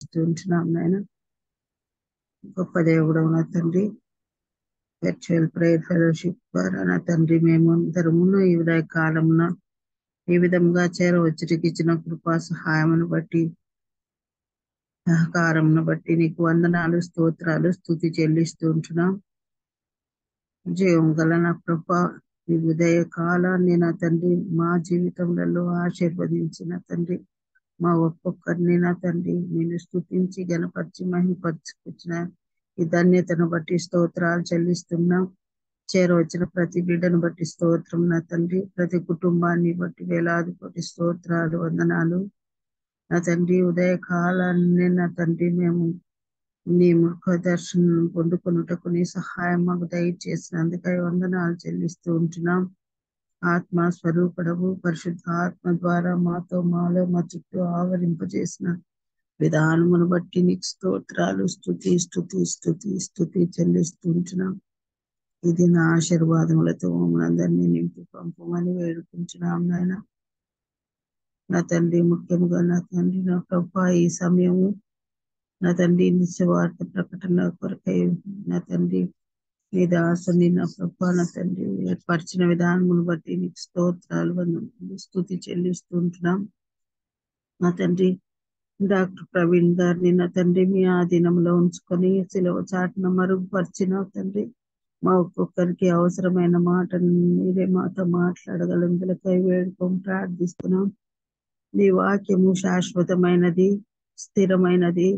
చెల్లిస్తూ ఉంటున్నాం నాయన. గొప్ప దేవుడు నా తండ్రి, వర్చువల్ ప్రేయర్ ఫెలోషిప్ ద్వారా నా తండ్రి మేము అందరమును ఈ ఉదయ కాలమున ఈ విధంగా చేరవచ్చుటికి ఇచ్చిన కృపా సహాయమును బట్టి, సహకారమును బట్టి నీకు వందనాలు, స్తోత్రాలు, స్తుతి చెల్లిస్తూ ఉంటున్నాం. జీవం గల నా ప్రభా, ఈ ఉదయ కాలాన్ని నా తండ్రి మా జీవితంలో ఆశీర్వదించిన తండ్రి, మా ఒక్కొక్కరిని నా తండ్రి నేను స్తుతించి గణపరిచి మహిమపరచుకొచ్చిన ఈ ధన్యతను బట్టి స్తోత్రాలు చెల్లిస్తున్నాం. చేరవచ్చిన ప్రతి బిడ్డను బట్టి స్తోత్రం నా తండ్రి, ప్రతి కుటుంబాన్ని బట్టి వేలాది కోటి స్తోత్రాలు, వందనాలు నా తండ్రి. ఉదయ కాలాన్ని నా తండ్రి మేము నీ ముఖ దర్శనం పొందుకొనుటకు నీ సహాయం మాకు దయచేసినందుకై వందనాలు చెల్లిస్తూ ఉంటున్నాం. ఆత్మ స్వరూపడవు పరిశుద్ధ ఆత్మ ద్వారా మాతో మాలో మా చుట్టూ ఆవరింపజేసిన విధానమును బట్టి నీకు స్తోత్రాలు, స్తుతి స్తుతి స్తుతి స్తుతి చెల్లిస్తూ ఉంటున్నాం. ఇది నా ఆశీర్వాదములతో మమ్మల్ని అందరినీ నింపి పంపమని వేడుకుంటున్నాం నాయన. నా తండ్రి ముఖ్యంగా నా తండ్రి నా ప్రభా ఈ సమయము నా తండ్రి నిత్యవార్త ప్రకటన కొరకై నా తండ్రి నీ దాసుని నా ప్రభా నా తండ్రి ఏర్పరిచిన విధానమును బట్టి నీకు స్తోత్రాలు, వందనాలు, స్తుతి చెల్లిస్తూ ఉంటున్నాం. నా తండ్రి డాక్టర్ ప్రవీణ్ గారిని నా తండ్రి మీ ఆధీనంలో ఉంచుకొని సిలువ చాటున మరుగుపరిచిన తండ్రి మా ఒక్కొక్కరికి అవసరమైన మాటను మీరే మాతో మాట్లాడగలందులకై వేడుకొని ప్రార్థిస్తున్నాం. నీ వాక్యము శాశ్వతమైనది, స్థిరమైనది,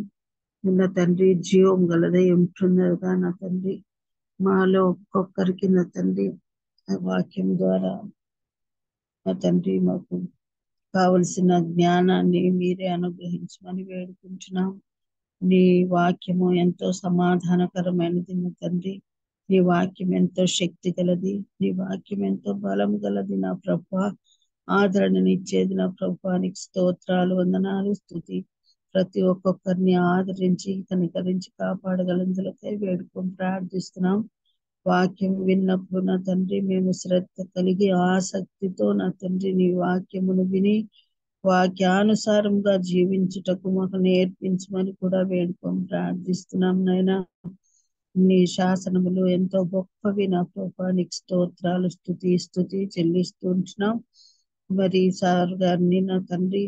నా తండ్రి జీవం గలదై ఉంటున్నదిగా నా తండ్రి. మాలో ఒక్కొక్కరికి నా తండ్రి ఆ వాక్యం ద్వారా నా తండ్రి మాకు కావలసిన జ్ఞానాన్ని మీరే అనుగ్రహించమని వేడుకుంటున్నాం. నీ వాక్యము ఎంతో సమాధానకరమైనది నా తండ్రి. నీ వాక్యం ఎంతో శక్తి గలది, నీ వాక్యం ఎంతో బలం గలది నా ప్రభా. ఆదరణనిచ్చేది నా ప్రభానికి స్తోత్రాలు, వందనాలు, స్తుతి. ప్రతి ఒక్కొక్కరిని ఆదరించి కనికరించి కాపాడగలందులకై వేడుకొని ప్రార్థిస్తున్నాం. వాక్యం విన్నప్పుడు నా తండ్రి మేము శ్రద్ధ కలిగి ఆసక్తితో నా తండ్రి నీ వాక్యమును విని వాక్యానుసారంగా జీవించుటకు మాకు నేర్పించమని కూడా వేడుకొని ప్రార్థిస్తున్నాం నాయన. నీ శాసనములు ఎంతో గొప్పవి నా ప్రభానికి స్తోత్రాలు, స్తుతి స్తుతి చెల్లిస్తూ ఉంటున్నాం. మరి సార్ గారిని నా తండ్రి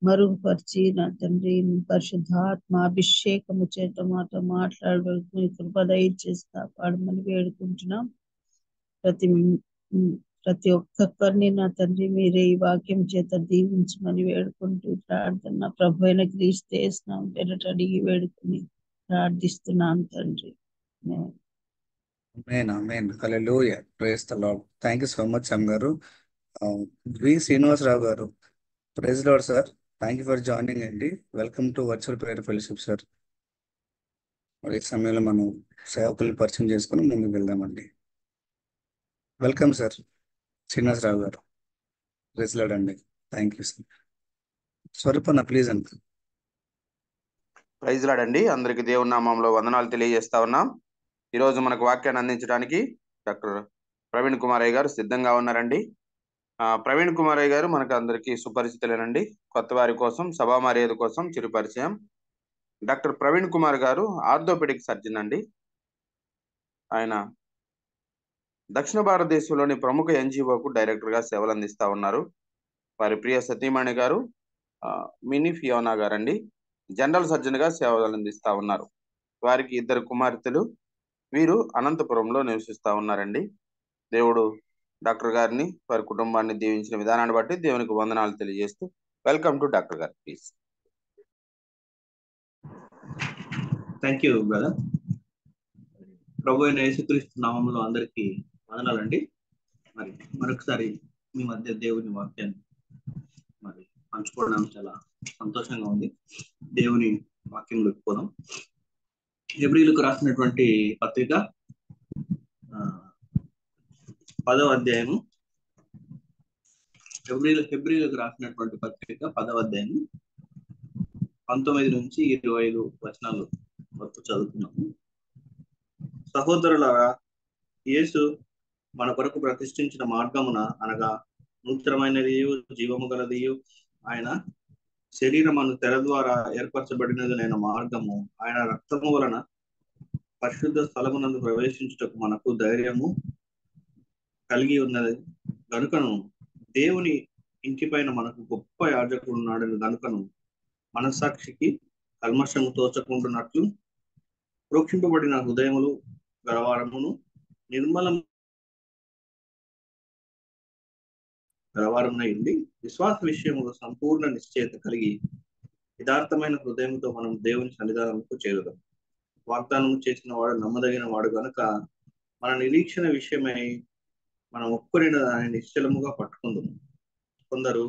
మరుగుపరిచి నా తండ్రి పరిశుద్ధాత్మ అభిషేకము చేత మాతో మాట్లాడవలసిన కృప దయచేసి కాపాడమని వేడుకుంటున్నాం. ప్రతి ఒక్కొక్కరిని నా తండ్రి మీరే ఈ వాక్యం చేత దీవించమని వేడుకుంటూ ప్రార్థన ప్రభు అయిన క్రీస్తు యేసునామమున పేరట అడిగి వేడుకుని ప్రార్థిస్తున్నాను తండ్రి. Amen amen hallelujah praise the Lord. Thank you so much అమ్మ గారు. వి శ్రీనివాసరావు గారు, praise Lord sir. Thank you for joining అండి. Welcome to virtual prayer fellowship sir. మరి ఈ సమయంలో మనం సేవకుల్ని పరిచయం చేసుకుని ముందుకు వెళ్దామండి. వెల్కమ్ సార్ శ్రీనివాసరావు గారు. ప్రైజ్ లార్డ్ అండి. Thank you sir. స్వరూపన్న ప్లీజ్ అండి. ప్రైజ్ లార్డ్ అండి. అందరికి దేవుని నామంలో వందనాలు తెలియజేస్తా ఉన్నాం. ఈరోజు మనకు వాక్యాన్ని అందించడానికి డాక్టర్ ప్రవీణ్ కుమారయ్య గారు సిద్ధంగా ఉన్నారండి. ప్రవీణ్ కుమారయ్య గారు మనకు అందరికీ సుపరిచితులేనండి. కొత్త వారి కోసం, సభా మర్యాద కోసం చిరు పరిచయం. డాక్టర్ ప్రవీణ్ కుమార్ గారు ఆర్థోపెడిక్ సర్జన్ అండి. ఆయన దక్షిణ భారతదేశంలోని ప్రముఖ ఎన్జిఓకు డైరెక్టర్గా సేవలు అందిస్తా ఉన్నారు. వారి ప్రియ సతీమణి గారు మినీ ఫియోనా గారండి జనరల్ సర్జన్ గా సేవలు అందిస్తా ఉన్నారు. వారికి 2 కుమార్తెలు. వీరు అనంతపురంలో నివసిస్తా ఉన్నారండి. దేవుడు డాక్టర్ గారిని వారి కుటుంబాన్ని దీవించిన విధానాన్ని బట్టి దేవునికి వందనాలు తెలియజేస్తూ వెల్కమ్ టు డాక్టర్ గారు ప్లీజ్. Thank you brother. ప్రభు అయిన యేసుక్రీస్తు నామంలో అందరికీ వందనాలండి. మరి మరొకసారి మీ మధ్య దేవుని వాక్యాన్ని మరి పంచుకోవడం చాలా సంతోషంగా ఉంది. దేవుని వాక్యంలోకి పోదాం. హెబ్రీలకు రాసినటువంటి పత్రిక 10వ అధ్యాయము. హెబ్రీలకు రాసినటువంటి పత్రిక 10వ అధ్యాయము 19 నుంచి 25 వచనాలు వరకు చదువుతున్నాము. సహోదరులారా, యేసు మన కొరకు ప్రతిష్ఠించిన మార్గమున అనగా నూతనమైనదియు జీవము గలదియు ఆయన శరీరమును తెర ద్వారా ఏర్పరచబడినదైన మార్గము ఆయన రక్తము వలన పరిశుద్ధ స్థలమునందు ప్రవేశించుటకు మనకు ధైర్యము కలిగి ఉన్నది గనుకను దేవుని ఇంటి పైన మనకు గొప్ప యాజకుడు ఉన్నాడని గనుకను మనస్సాక్షికి కల్మషము తోచకుంటున్నట్లు ప్రోక్షింపబడిన హృదయములు గలవారమును గలవారమునైంది విశ్వాస విషయములో సంపూర్ణ నిశ్చయత కలిగి యథార్థమైన హృదయంతో మనం దేవుని సన్నిధానముకు చేరుదాం. వాగ్దానం చేసిన వాడు నమ్మదగిన వాడు గనుక మన నిరీక్షణ విషయమై మనం ఒక్కరిన దాన్ని నిశ్చలముగా పట్టుకుందాము. కొందరు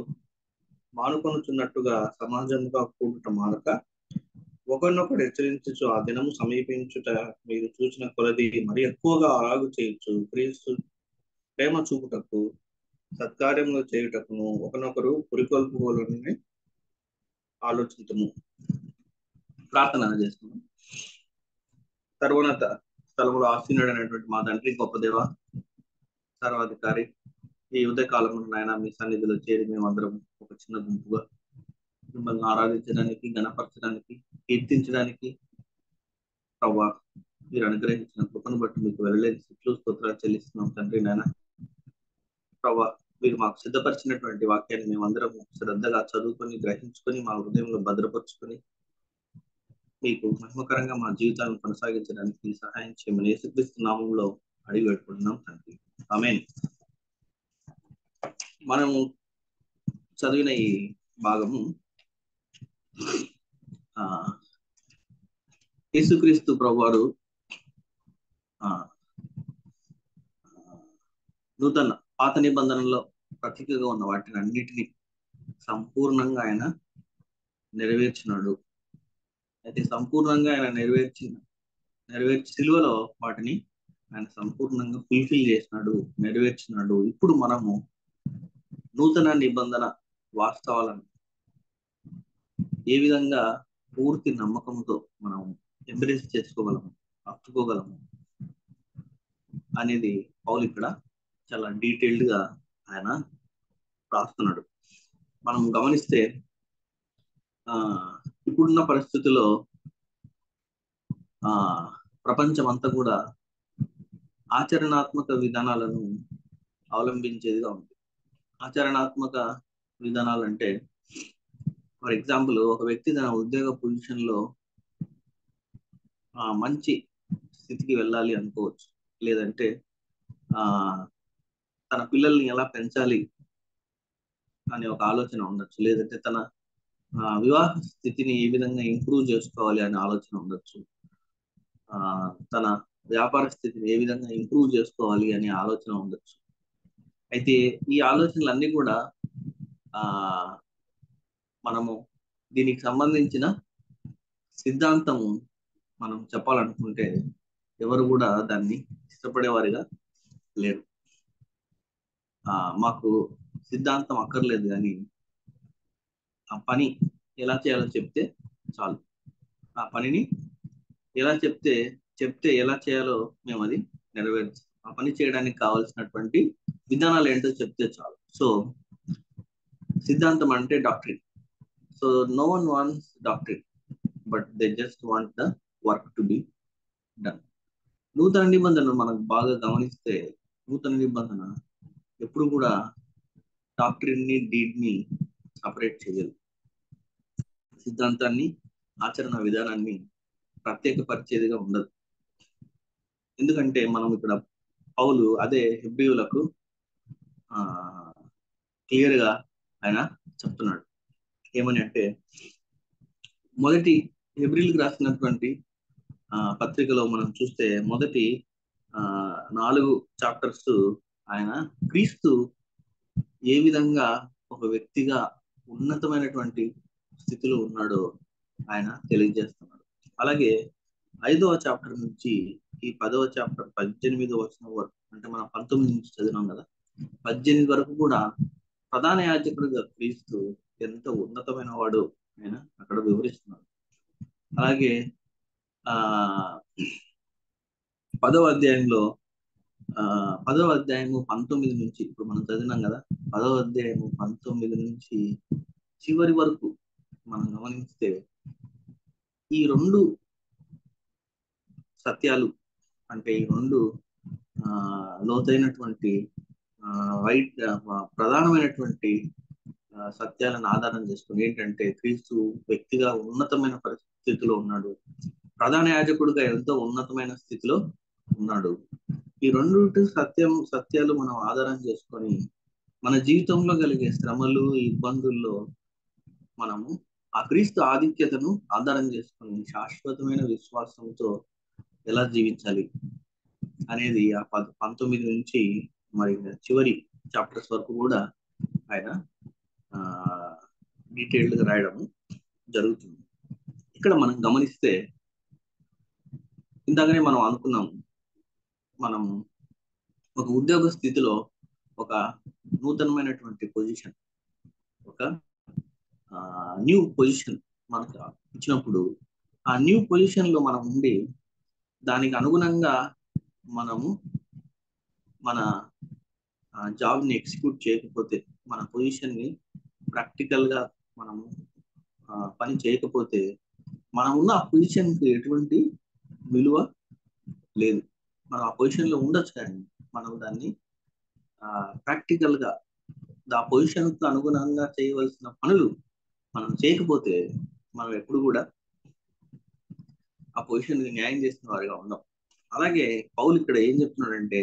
మానుకొనుచున్నట్టుగా సమాజముగా కూడుట మానక ఒకరినొకరు హెచ్చరించు ఆ దినము సమీపించుట మీరు చూసిన కొలది మరి ఎక్కువగా అలాగు చేయొచ్చు. క్రీస్తు ప్రేమ చూపుటకు సత్కార్యములు చేయుటకును ఒకనొకరు పురికొల్పుకోవాలని ఆలోచించము. ప్రార్థన చేస్తున్నాం. సర్వోన్నత స్థలములో ఆసీనుడైనటువంటి మా తండ్రి, గొప్ప దేవ, సర్వాధికారి, ఈ ఉదయ కాలంలో నాయన మీ సన్నిధిలో చేరి మేమందరం ఒక చిన్న గుంపుగా మిమ్మల్ని ఆరాధించడానికి, గణపరచడానికి, కీర్తించడానికి ప్రభా మీరు అనుగ్రహించిన కృపను బట్టి మీకు వెళ్ళలేని స్థితులు స్తోత్రాలు చెల్లిస్తున్నాం తండ్రి. నాయన ప్రభా మీరు మాకు సిద్ధపరిచినటువంటి వాక్యాన్ని మేమందరం శ్రద్ధగా చదువుకొని గ్రహించుకొని మా హృదయంలో భద్రపరుచుకొని మీకు మహిమకరంగా మా జీవితాలను కొనసాగించడానికి సహాయం చేయమని యేసుక్రీస్తు నామంలో అడిగి పెట్టుకుంటున్నాం తండ్రి. ఆమేన్. మనము చదివిన ఈ భాగము యేసుక్రీస్తు ప్రభువారు నూతన పాత నిబంధనలో ప్రతీకగా ఉన్న వాటిని అన్నిటినీ సంపూర్ణంగా ఆయన నెరవేర్చినాడు. అయితే సంపూర్ణంగా ఆయన నెరవేర్చి సిలువలో వాటిని ఆయన సంపూర్ణంగా ఫుల్ఫిల్ చేసినాడు, నెరవేర్చినాడు. ఇప్పుడు మనము నూతన నిబంధన వాస్తవాలను ఏ విధంగా పూర్తి నమ్మకంతో మనం ఎంబ్రేస్ చేసుకోగలము, హత్తుకోగలము అనేది పౌలు ఇక్కడ చాలా డీటెయిల్డ్ గా ఆయన రాస్తున్నాడు. మనం గమనిస్తే ఇప్పుడున్న పరిస్థితుల్లో ప్రపంచం అంతా కూడా ఆచరణాత్మక విధానాలను అవలంబించేదిగా ఉంది. ఆచరణాత్మక విధానాలు అంటే ఫర్ ఎగ్జాంపుల్ ఒక వ్యక్తి తన ఉద్యోగ పొజిషన్ లో మంచి స్థితికి వెళ్ళాలి అనుకోవచ్చు, లేదంటే తన పిల్లల్ని ఎలా పెంచాలి అనే ఒక ఆలోచన ఉండొచ్చు, లేదంటే తన వివాహ స్థితిని ఏ విధంగా ఇంప్రూవ్ చేసుకోవాలి అనే ఆలోచన ఉండొచ్చు, తన వ్యాపార స్థితిని ఏ విధంగా ఇంప్రూవ్ చేసుకోవాలి అనే ఆలోచన ఉండొచ్చు. అయితే ఈ ఆలోచనలన్నీ కూడా మనము దీనికి సంబంధించిన సిద్ధాంతము మనం చెప్పాలనుకుంటే ఎవరు కూడా దాన్ని ఇష్టపడేవారిగా లేరు. మాకు సిద్ధాంతం అక్కర్లేదు, కానీ ఆ పని ఎలా చేయాలో చెప్తే చాలు. ఆ పనిని ఎలా చెప్తే ఎలా చేయాలో మేము అది నెరవేర్చాం. ఆ పని చేయడానికి కావాల్సినటువంటి విధానాలు ఏంటో చెప్తే చాలు. సో సిద్ధాంతం అంటే doctrine. So no one wants doctrine, but they just want the work to be done. నూతన నిబంధన మనకు బాగా గమనిస్తే నూతన నిబంధన ఎప్పుడు కూడా డాక్ట్రిన్ ని, డీడ్ ని సపరేట్ చేయలేదు. సిద్ధాంతాన్ని, ఆచరణ విధానాన్ని ప్రత్యేకపరిచేదిగా ఉండదు. ఎందుకంటే మనం ఇక్కడ పౌలు అదే హెబ్రీయులకు క్లియర్ గా ఆయన చెప్తున్నాడు. ఏమని అంటే, మొదటి హెబ్రీలకు రాసినటువంటి పత్రికలో మనం చూస్తే మొదటి 4 చాప్టర్స్ ఆయన క్రీస్తు ఏ విధంగా ఒక వ్యక్తిగా ఉన్నతమైనటువంటి స్థితిలో ఉన్నాడో ఆయన తెలియజేస్తున్నాడు. అలాగే 5వ చాప్టర్ నుంచి ఈ 10వ చాప్టర్ 18వ వచనం వరకు, అంటే మనం 19 నుంచి చదివినాం కదా, 18 వరకు కూడా ప్రధాన యాజకుడిగా క్రీస్తు ఎంత ఉన్నతమైన వాడు ఆయన అక్కడ వివరిస్తున్నాడు. అలాగే 10వ అధ్యాయంలో 10వ అధ్యాయము 19 నుంచి, ఇప్పుడు మనం చదివినాం కదా, 10వ అధ్యాయము 19 నుంచి చివరి వరకు మనం గమనిస్తే ఈ రెండు సత్యాలు, అంటే ఈ రెండు లోతైనటువంటి ప్రధానమైనటువంటి సత్యాలను ఆధారం చేసుకుని ఏంటంటే, క్రీస్తు వ్యక్తిగా ఉన్నతమైన పరిస్థితిలో ఉన్నాడు, ప్రధాన యాజకుడిగా ఎంతో ఉన్నతమైన స్థితిలో ఉన్నాడు. ఈ రెండు సత్యాలు మనం ఆధారం చేసుకొని మన జీవితంలో కలిగే శ్రమలు, ఇబ్బందుల్లో మనము ఆ క్రీస్తు ఆధిక్యతను ఆధారం చేసుకొని శాశ్వతమైన విశ్వాసంతో ఎలా జీవించాలి అనేది ఆ 19 నుంచి మరి చివరి చాప్టర్స్ వరకు కూడా ఆయన డీటెయిల్డ్ గా రాయడం జరుగుతుంది. ఇక్కడ మనం గమనిస్తే, ఇందాకనే మనం అనుకున్నాం, మనం ఒక ఉద్యోగ స్థితిలో ఒక నూతనమైనటువంటి పొజిషన్, ఒక న్యూ పొజిషన్ మనకు ఇచ్చినప్పుడు, ఆ న్యూ పొజిషన్ లో మనం ఉండి దానికి అనుగుణంగా మనము మన జాబ్ ని ఎగ్జిక్యూట్ చేయకపోతే, మన పొజిషన్ ని ప్రాక్టికల్ గా మనము పని చేయకపోతే, మనం ఉన్న ఆ పొజిషన్ కి ఎటువంటి విలువ లేదు. మనం ఆ పొజిషన్ లో ఉండొచ్చు, కానీ మనం దాన్ని ప్రాక్టికల్ గా ఆ పొజిషన్ కు అనుగుణంగా చేయవలసిన పనులు మనం చేయకపోతే, మనం ఎప్పుడు కూడా ఆ పొజిషన్ కి న్యాయం చేసిన వారిగా ఉండం. అలాగే పౌలు ఇక్కడ ఏం చెప్తున్నాడంటే,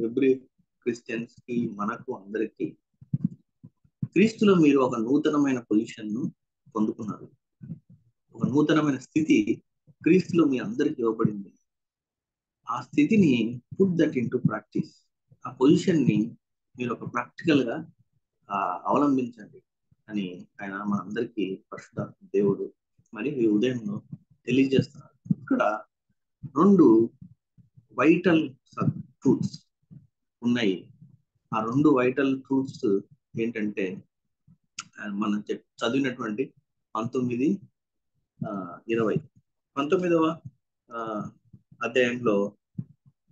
ఎబ్రీ క్రిస్టియన్స్ కి, మనకు అందరికీ క్రీస్తులో మీరు ఒక నూతనమైన పొజిషన్ ను పొందుకున్నారు. ఒక నూతనమైన స్థితి క్రీస్తులో మీ అందరికి ఇవ్వబడింది. ఆ స్థితిని పుట్ దట్ ఇంటూ ప్రాక్టీస్. ఆ పొజిషన్ ని మీరు ఒక ప్రాక్టికల్ గా అవలంబించండి అని ఆయన మన అందరికీ పరిశుద్ధ దేవుడు మరి ఈ ఉదయంలో తెలియజేస్తున్నారు. ఇక్కడ రెండు వైటల్ ట్రూత్స్ ఉన్నాయి. ఆ రెండు వైటల్ ట్రూత్స్ ఏంటంటే, మనం చదివినటువంటి 19వ అధ్యాయంలో,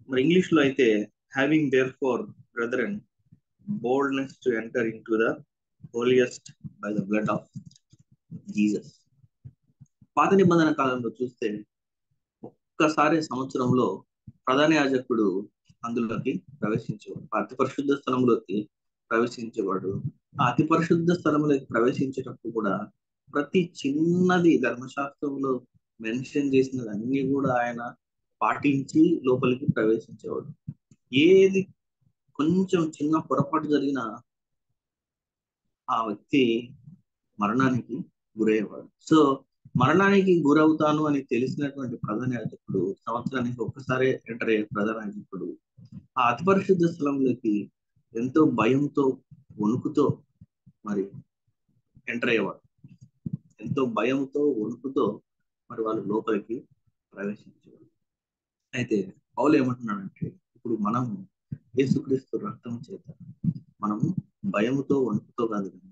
మరి ఇంగ్లీష్ లో అయితే having there four brethren boldness to enter into the holiest by the blood of Jesus. పాత నిబంధన కాలంలో చూస్తే ఒక్కసారి సంవత్సరంలో ప్రధాన యాజకుడు అందులోకి ప్రవేశించేవాడు, అతి పరిశుద్ధ స్థలంలోకి ప్రవేశించేవాడు. ఆ అతి పరిశుద్ధ స్థలంలోకి ప్రవేశించేటప్పుడు కూడా ప్రతి చిన్నది ధర్మశాస్త్రంలో మెన్షన్ చేసినది అన్ని కూడా ఆయన పాటించి లోపలికి ప్రవేశించేవాడు. ఏది కొంచెం చిన్న పొరపాటు జరిగిన ఆ వ్యక్తి మరణానికి గురయ్యేవాడు. సో మరణానికి గురవుతాను అని తెలిసినటువంటి ప్రధాన యాజకుడు, సంవత్సరానికి ఒక్కసారి ఎంటర్ అయ్యే ప్రధాన యాజకుడు ఆ అతి పరిశుద్ధ స్థలంలోకి ఎంతో భయంతో, వణుకుతో మరి ఎంటర్ అయ్యేవాడు. ఎంతో భయంతో, వణుకుతో మరి వాళ్ళు లోపలికి ప్రవేశించేవాడు. అయితే పౌలు ఏమంటున్నాడంటే, ఇప్పుడు మనము యేసుక్రీస్తు రక్తం చేత మనము భయముతో, వణుకుతో కాదు కానీ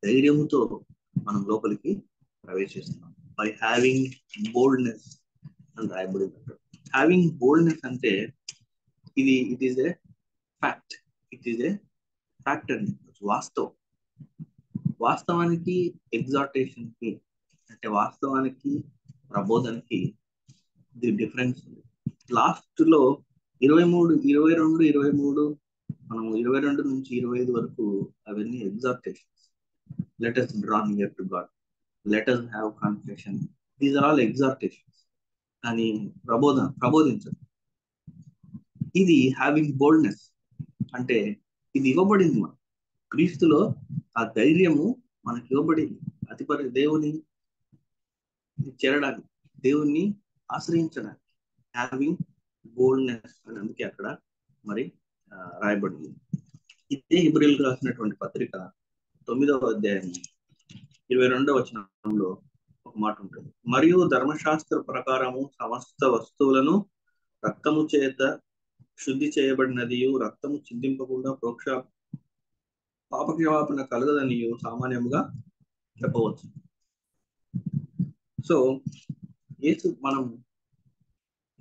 ధైర్యముతో మనం లోపలికి ప్రవేశిస్తున్నాం. బై హ్యావింగ్ బోల్డ్నెస్ అని రాయబడింది. హ్యావింగ్ బోల్డ్నెస్ అంటే it is A fact. It is A fact అండి, వాస్తవం. వాస్తవానికి ఎగ్జార్టేషన్ కి, అంటే వాస్తవానికి ప్రబోధనకి డిఫరెన్స్ ఉంది. లాస్ట్ లో 22 మనం 22 నుంచి 25 వరకు అవన్నీ exhortations. Let us draw near to God, let us have confession, these are all exhortations అని ప్రబోధించదు. ఇది హ్యావింగ్ బోల్డ్నెస్ అంటే ఇది ఇవ్వబడింది మనం క్రీస్తులో. ఆ ధైర్యము మనకి ఇవ్వబడింది దేవుని చేరడానికి, దేవుణ్ణి ఆశ్రయించడానికి. హ్యావింగ్ బోల్డ్నెస్ అని అందుకే అక్కడ మరి రాయబడింది. ఇదే హెబ్రీయులకు రాసినటువంటి పత్రిక 9వ అధ్యాయం 22వ వచనంలో ఒక మాట ఉంటుంది. మరియు ధర్మశాస్త్ర ప్రకారము సమస్త వస్తువులను రక్తము చేత శుద్ధి చేయబడినదియు, రక్తము చిందింపకుండా పాపక్షమాపణ కలగదనియు సామాన్యంగా చెప్పవచ్చు. సో మనం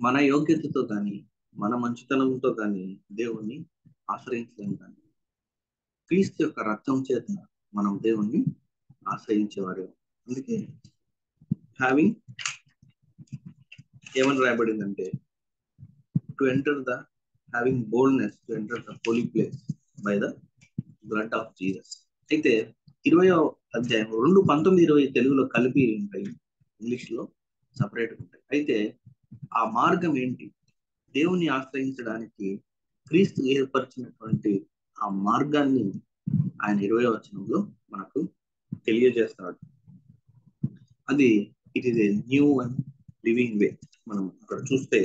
మన యోగ్యతతో కానీ, మన మంచితనంతో కానీ దేవుణ్ణి ఆశ్రయించలేము. కానీ క్రీస్తు యొక్క రక్తం చేత మనం దేవుణ్ణి ఆశ్రయించేవారు. అందుకే హ్యావింగ్ ఏమని రాయబడిందంటే to enter the having boldness to enter the holy place by the blood of Jesus. అయితే 20వ అధ్యాయం 2:19-20 తెలుగులో కలిపి ఉంటాయి, ఇంగ్లీష్ లో సపరేట్ ఉంటాయి. అయితే ఆ మార్గం ఏంటి? దేవుని ఆశ్రయించడానికి క్రీస్తు ఏర్పరిచినటువంటి ఆ మార్గాన్ని ఆయన 20వ వచనంలో మనకు తెలియజేస్తాడు. అది it is a new and living way. మనం అక్కడ చూస్తే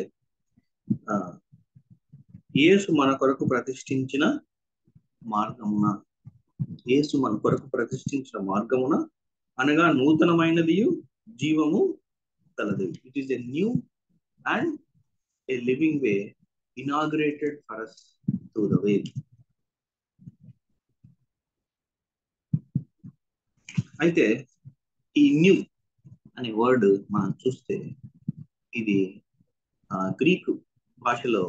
యేసు మన కొరకు ప్రతిష్ఠించిన మార్గమున, యేసు మన కొరకు ప్రతిష్ఠించిన మార్గమున అనగా నూతనమైనది జీవము కలదు. It is a new and A living way inaugurated for us through the way. అయితే ఈ న్యూ అనే వర్డ్ మనం చూస్తే ఇది గ్రీకు భాషలో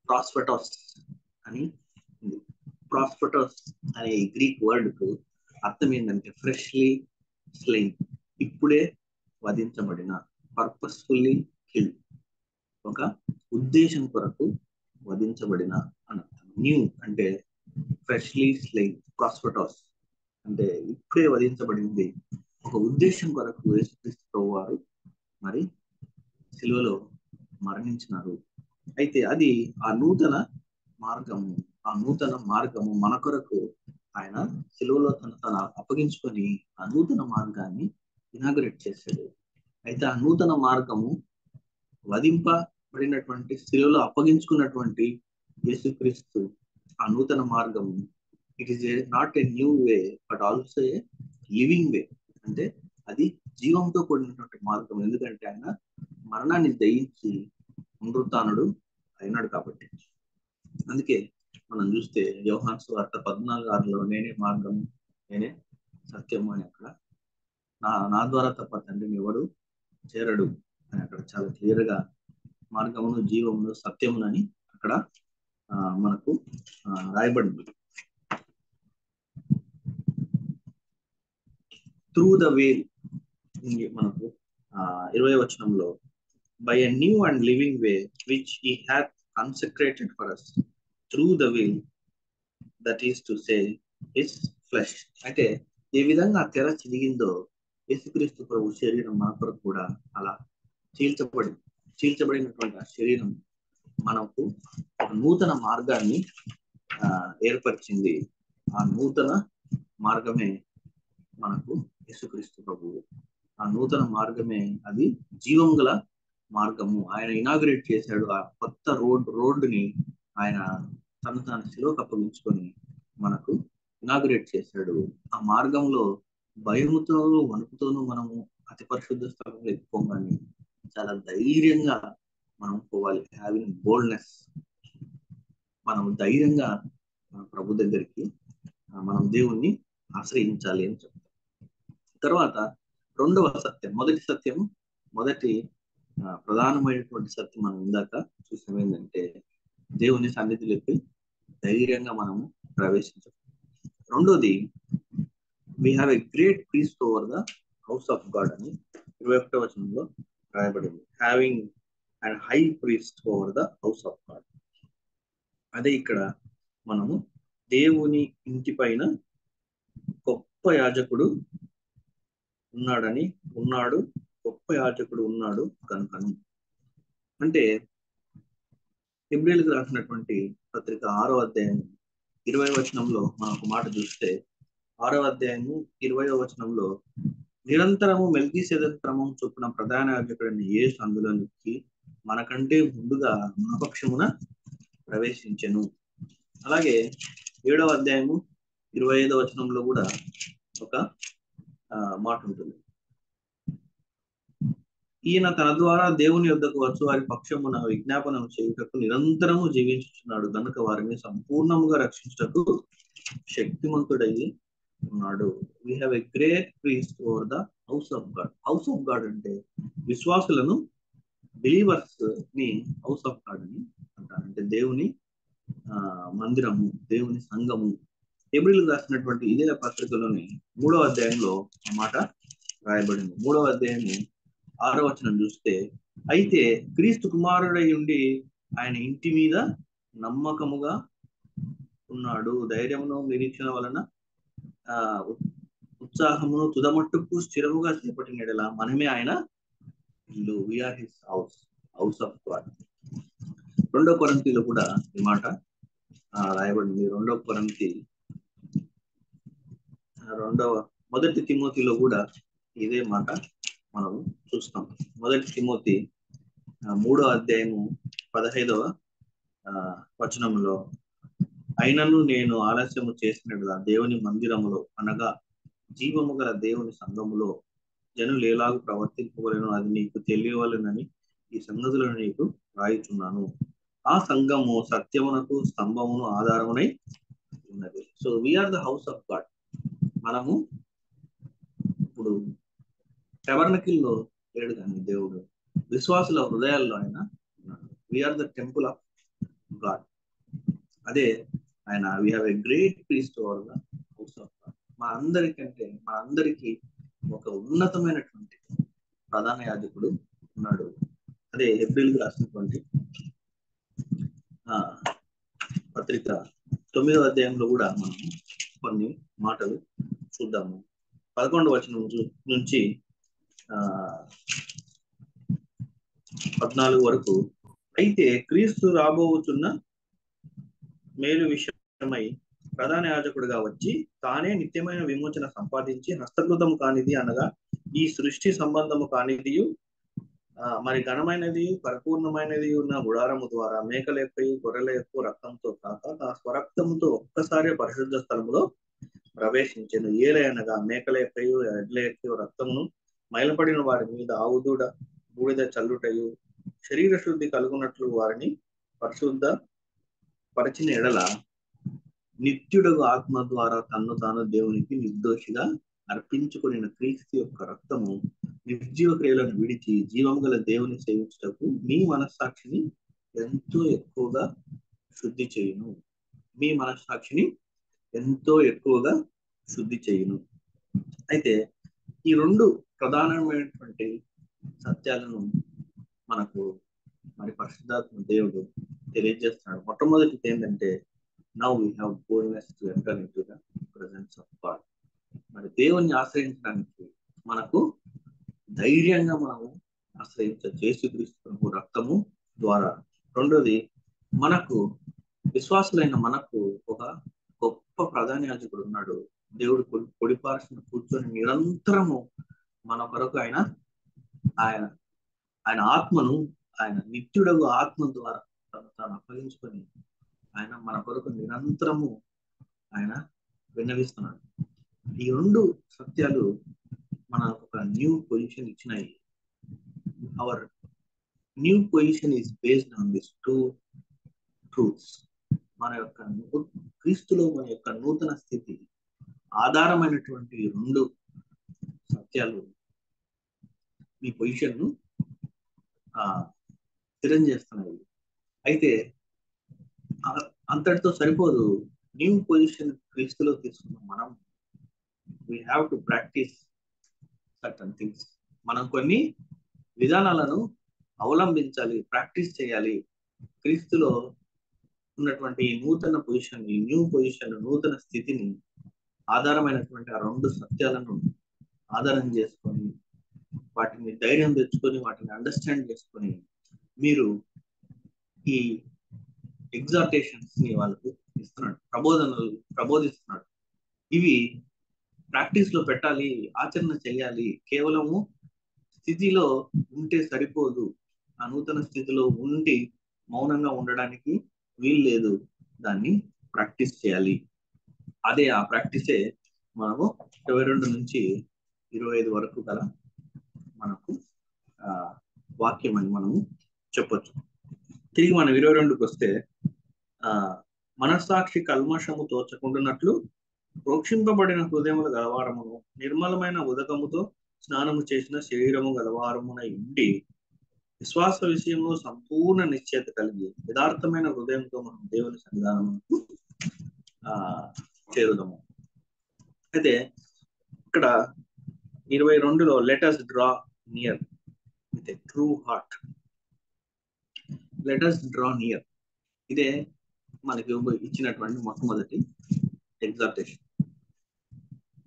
ప్రాస్పటోస్ అని ఉంది. ప్రాస్పటోస్ అనే ఈ గ్రీక్ వర్డ్ కు అర్థం ఏంటంటే ఫ్రెష్లీ స్లెయిన్, ఇప్పుడే వధించబడిన, పర్పస్ఫుల్లీ కిల్డ్, ఒక ఉద్దేశం కొరకు వధించబడిన అని అర్థం. న్యూ అంటే ఫ్రెష్లీ స్లెయిన్, ప్రాస్పటోస్ అంటే ఇప్పుడే వధించబడింది, ఒక ఉద్దేశం కొరకు యేసుక్రీస్తు ప్రభువారు మరి సిలువలో మరణించినారు. అయితే అది ఆ నూతన మార్గము మన కొరకు ఆయన సిలువలో తను అప్పగించుకొని ఆ నూతన మార్గాన్ని ఇనాగరేట్ చేశాడు. అయితే ఆ నూతన మార్గము వధింపబడినటువంటి సిలువలో అప్పగించుకున్నటువంటి యేసుక్రీస్తు ఆ నూతన మార్గము it is not a new way but also a living way. అంటే అది జీవంతో కూడినటువంటి మార్గం, ఎందుకంటే ఆయన మరణాన్ని జయించి పునరుత్థానుడు అయినాడు కాబట్టి. అందుకే మనం చూస్తే యోహాను సువార్త 14:6లో నేనే మార్గము నేనే సత్యము అని అక్కడ నా ద్వారా తప్ప తండ్రిని ఎవడు చేరడు అని అక్కడ చాలా క్లియర్ గా మార్గమును జీవమును సత్యమునని అక్కడ మనకు రాయబడింది. త్రూ ద వే మనకు 20వ వచనంలో by a new and living way which he hath consecrated for us through the way that is to say his flesh. అంటే ఏ విధంగా తెర చిరిగిందో యేసుక్రీస్తు ప్రభు శరీరం మన కొరకు కూడా అలా చీల్చబడినటువంటి ఆ శరీరం మనకు ఒక నూతన మార్గాన్ని ఏర్పరిచింది. ఆ నూతన మార్గమే మనకు యేసుక్రీస్తు ప్రభువు. ఆ నూతన మార్గమే అది జీవం గల మార్గము. ఆయన ఇనాగ్రేట్ చేశాడు ఆ కొత్త రోడ్డుని. ఆయన తాను సిలువకు అప్పగించుకొని మనకు ఇనాగ్రేట్ చేశాడు. ఆ మార్గంలో భయముతోనూ వణుకుతోనూ మనము అతి పరిశుద్ధ స్థలంలో ఎక్కువగానే చాలా ధైర్యంగా మనం పోవాలి. హ్యావింగ్ బోల్డ్నెస్, మనం ధైర్యంగా మన ప్రభు దగ్గరికి మనం దేవుణ్ణి ఆశ్రయించాలి అని చెప్తాం. తర్వాత రెండవ సత్యం, మొదటి ప్రధానమైనటువంటి సత్యం మనం ఇందాక చూసాం ఏంటంటే దేవుని సన్నిధిలోకి ధైర్యంగా మనము ప్రవేశించాలి. రెండోది we have a great priest over the house of God అని 21వ వచనంలో రాయబడింది. Having and high priest over the house of God. అదే ఇక్కడ మనము దేవుని ఇంటి పైన గొప్ప యాజకుడు గొప్ప యాజకుడు ఉన్నాడు కనుకను. అంటే హెబ్రీయులకు రాసినటువంటి పత్రిక 6వ అధ్యాయం 20వ వచనంలో మనం ఒక మాట చూస్తే 6వ అధ్యాయము 20వ వచనంలో నిరంతరము మెల్కీసెదెకు క్రమం చొప్పున ప్రధాన యాజకుడైన యేసు అందులోనికి మనకంటే ముందుగా మన పక్షమున ప్రవేశించెను. అలాగే 7వ అధ్యాయము 25వ వచనంలో కూడా ఒక మాట ఉంటుంది. ఈయన తన ద్వారా దేవుని యొద్దకు వచ్చు వారి పక్షమున విజ్ఞాపనం చేయుటకు నిరంతరము జీవించుచున్నాడు కనుక వారిని సంపూర్ణముగా రక్షించుటకు శక్తిమంతుడై ఉన్నాడు. We have a great priest over the house of God. House of God అంటే విశ్వాసులను, బిలీవర్స్ ని హౌస్ ఆఫ్ గాడ్ అని అంటారు. అంటే దేవుని మందిరము, దేవుని సంఘము, హెబ్రీయులకు రాసినటువంటి ఇదే పత్రికలోని 3వ అధ్యాయంలో ఆ మాట రాయబడింది. 3వ అధ్యాయము 6వ వచనం చూస్తే, అయితే క్రీస్తు కుమారుడై ఉండి ఆయన ఇంటి మీద నమ్మకముగా ఉన్నాడు, ధైర్యమును నిరీక్షణ వలన ఉత్సాహమును తుదమట్టుకు స్థిరముగా చేపట్టిన యెడల మనమే ఆయన ఇల్లు, we are his house of God. 2 కొరింథీలో కూడా ఈ మాట రాయబడింది. 2 కొరింథీ 1 తిమోతిలో కూడా ఇదే మాట మనం చూస్తాం. 1 తిమోతి 3వ అధ్యాయము 15వ వచనంలో, అయినను నేను ఆలస్యము చేసినట్లుగా దేవుని మందిరములో అనగా జీవము గల దేవుని సంఘములో జనులు ఎలాగూ ప్రవర్తింపవలెనో అది నీకు తెలియవలెనని ఈ సంగతులను నీకు రాయిచున్నాను. ఆ సంఘము సత్యమునకు స్తంభమును ఆధారమునై ఉన్నది. So we are the house of God. మనము ఇప్పుడు టెబర్నకిల్లో లేడు కానీ దేవుడు విశ్వాసుల హృదయాల్లో ఆయన ఉన్నాడు. We are the temple of God. అదే ఆయన we have a great priest over the house of God. మనందరికీ ఒక ఉన్నతమైనటువంటి ప్రధాన యాజకుడు ఉన్నాడు. అదే హెబ్రీయులకు రాసినటువంటి పత్రిక 9వ అధ్యాయంలో కూడా మనం కొన్ని మాటలు చూద్దాము. 11వ వచనం నుంచి 14 వరకు, అయితే క్రీస్తు రాబోతున్న మేలు విషయమై ప్రధాన యాజకుడిగా వచ్చి తానే నిత్యమైన విమోచన సంపాదించి హస్తకృతము కానిది అనగా ఈ సృష్టి సంబంధము కానిదియు మరి ఘనమైనది పరిపూర్ణమైనది ఉన్న గుడారము ద్వారా మేకల యొక్క గొర్రెల యొక్క రక్తంతో కాక ఆ స్వరక్తముతో ఒక్కసారి పరిశుద్ధ స్థలములో ప్రవేశించెను. ఏలయనగా మేకల యొక్క ఎడ్ల యొక్క రక్తమును మైలపడిన వారి మీద ఆవుదూడ బూడిద చల్లుటయు శరీర శుద్ధి కలుగునట్లు వారిని పరిశుద్ధ పరిచిన ఎడల నిత్యుడగు ఆత్మ ద్వారా తన్ను తాను దేవునికి నిర్దోషిగా అర్పించుకుని క్రీస్తు యొక్క రక్తము నిర్జీవ క్రియలను విడిచి జీవం గల దేవుని సేవించుటకు మీ మనస్సాక్షిని ఎంతో ఎక్కువగా శుద్ధి చేయును. మీ మనస్సాక్షిని ఎంతో ఎక్కువగా శుద్ధి చేయును. అయితే ఈ 2 ప్రధానమైనటువంటి సత్యాలను మనకు మరి పరిశుద్ధాత్మ దేవుడు తెలియజేస్తున్నాడు. మొట్టమొదటిది ఏంటంటే, now we have boldness to enter into the presence of God. మరి దేవుణ్ణి ఆశ్రయించడానికి మనకు ధైర్యంగా మనము ఆశ్రయించవచ్చు యేసుక్రీస్తు రక్తము ద్వారా. రెండోది, మనకు విశ్వాసులైన మనకు ఒక గొప్ప ప్రధాన యాజకుడు ఉన్నాడు. దేవుడు పొడిపార్చిన కూర్చొని నిరంతరము మన కొరకు ఆయన ఆత్మను, ఆయన నిత్యుడగు ఆత్మ ద్వారా తాను అప్పగించుకొని ఆయన మన కొరకు నిరంతరము ఆయన విన్నవిస్తున్నాడు. ఈ 2 సత్యాలు మనకు ఒక న్యూ పొజిషన్ ఇచ్చినాయి. Our new position is based on this 2 truths. మన యొక్క క్రీస్తులో మన యొక్క నూతన స్థితి ఆధారమైనటువంటి 2 సత్యాలు మీ పొజిషన్ ను స్థిరం చేస్తున్నాయి. అయితే అంతటితో సరిపోదు. న్యూ పొజిషన్ క్రీస్తులో తీసుకున్న మనం we have to practice certain things. మనం కొన్ని విధానాలను అవలంబించాలి, ప్రాక్టీస్ చేయాలి. క్రీస్తులో ఉన్నటువంటి ఈ నూతన పొజిషన్, ఈ న్యూ పొజిషన్, నూతన స్థితిని ఆధారమైనటువంటి ఆ 2 సత్యాలను ఆధారం చేసుకొని వాటిని ధైర్యం తెచ్చుకొని వాటిని అండర్స్టాండ్ చేసుకొని మీరు ఈ ఎగ్జార్టేషన్స్ ని వాళ్ళకు ఇస్తున్నాడు, ప్రబోధిస్తున్నాడు. ఇవి ప్రాక్టీస్ లో పెట్టాలి, ఆచరణ చేయాలి. కేవలము స్థితిలో ఉంటే సరిపోదు. ఆ నూతన స్థితిలో ఉండి మౌనంగా ఉండడానికి వీలు లేదు. దాన్ని ప్రాక్టీస్ చేయాలి. ఆ ప్రాక్టీసే మనము 22 నుంచి 25 వరకు గల మనకు వాక్యం అని మనము చెప్పొచ్చు. తిరిగి మనం 22కి వస్తే, మనస్సాక్షి కల్మషము తోచకుండానట్లు ప్రోక్షింపబడిన హృదయముల గలవారమును నిర్మలమైన ఉదకముతో స్నానము చేసిన శరీరము గలవారమునై ఉండి విశ్వాస విషయంలో సంపూర్ణ నిశ్చయత కలిగి యథార్థమైన హృదయంతో మనం దేవుని సన్నిధానముకు చేరుదాము. అయితే ఇక్కడ 22లో let us draw near with a true heart. Let us draw near, ఇదే మనకి ఇచ్చినటువంటి మొట్టమొదటి exhortation.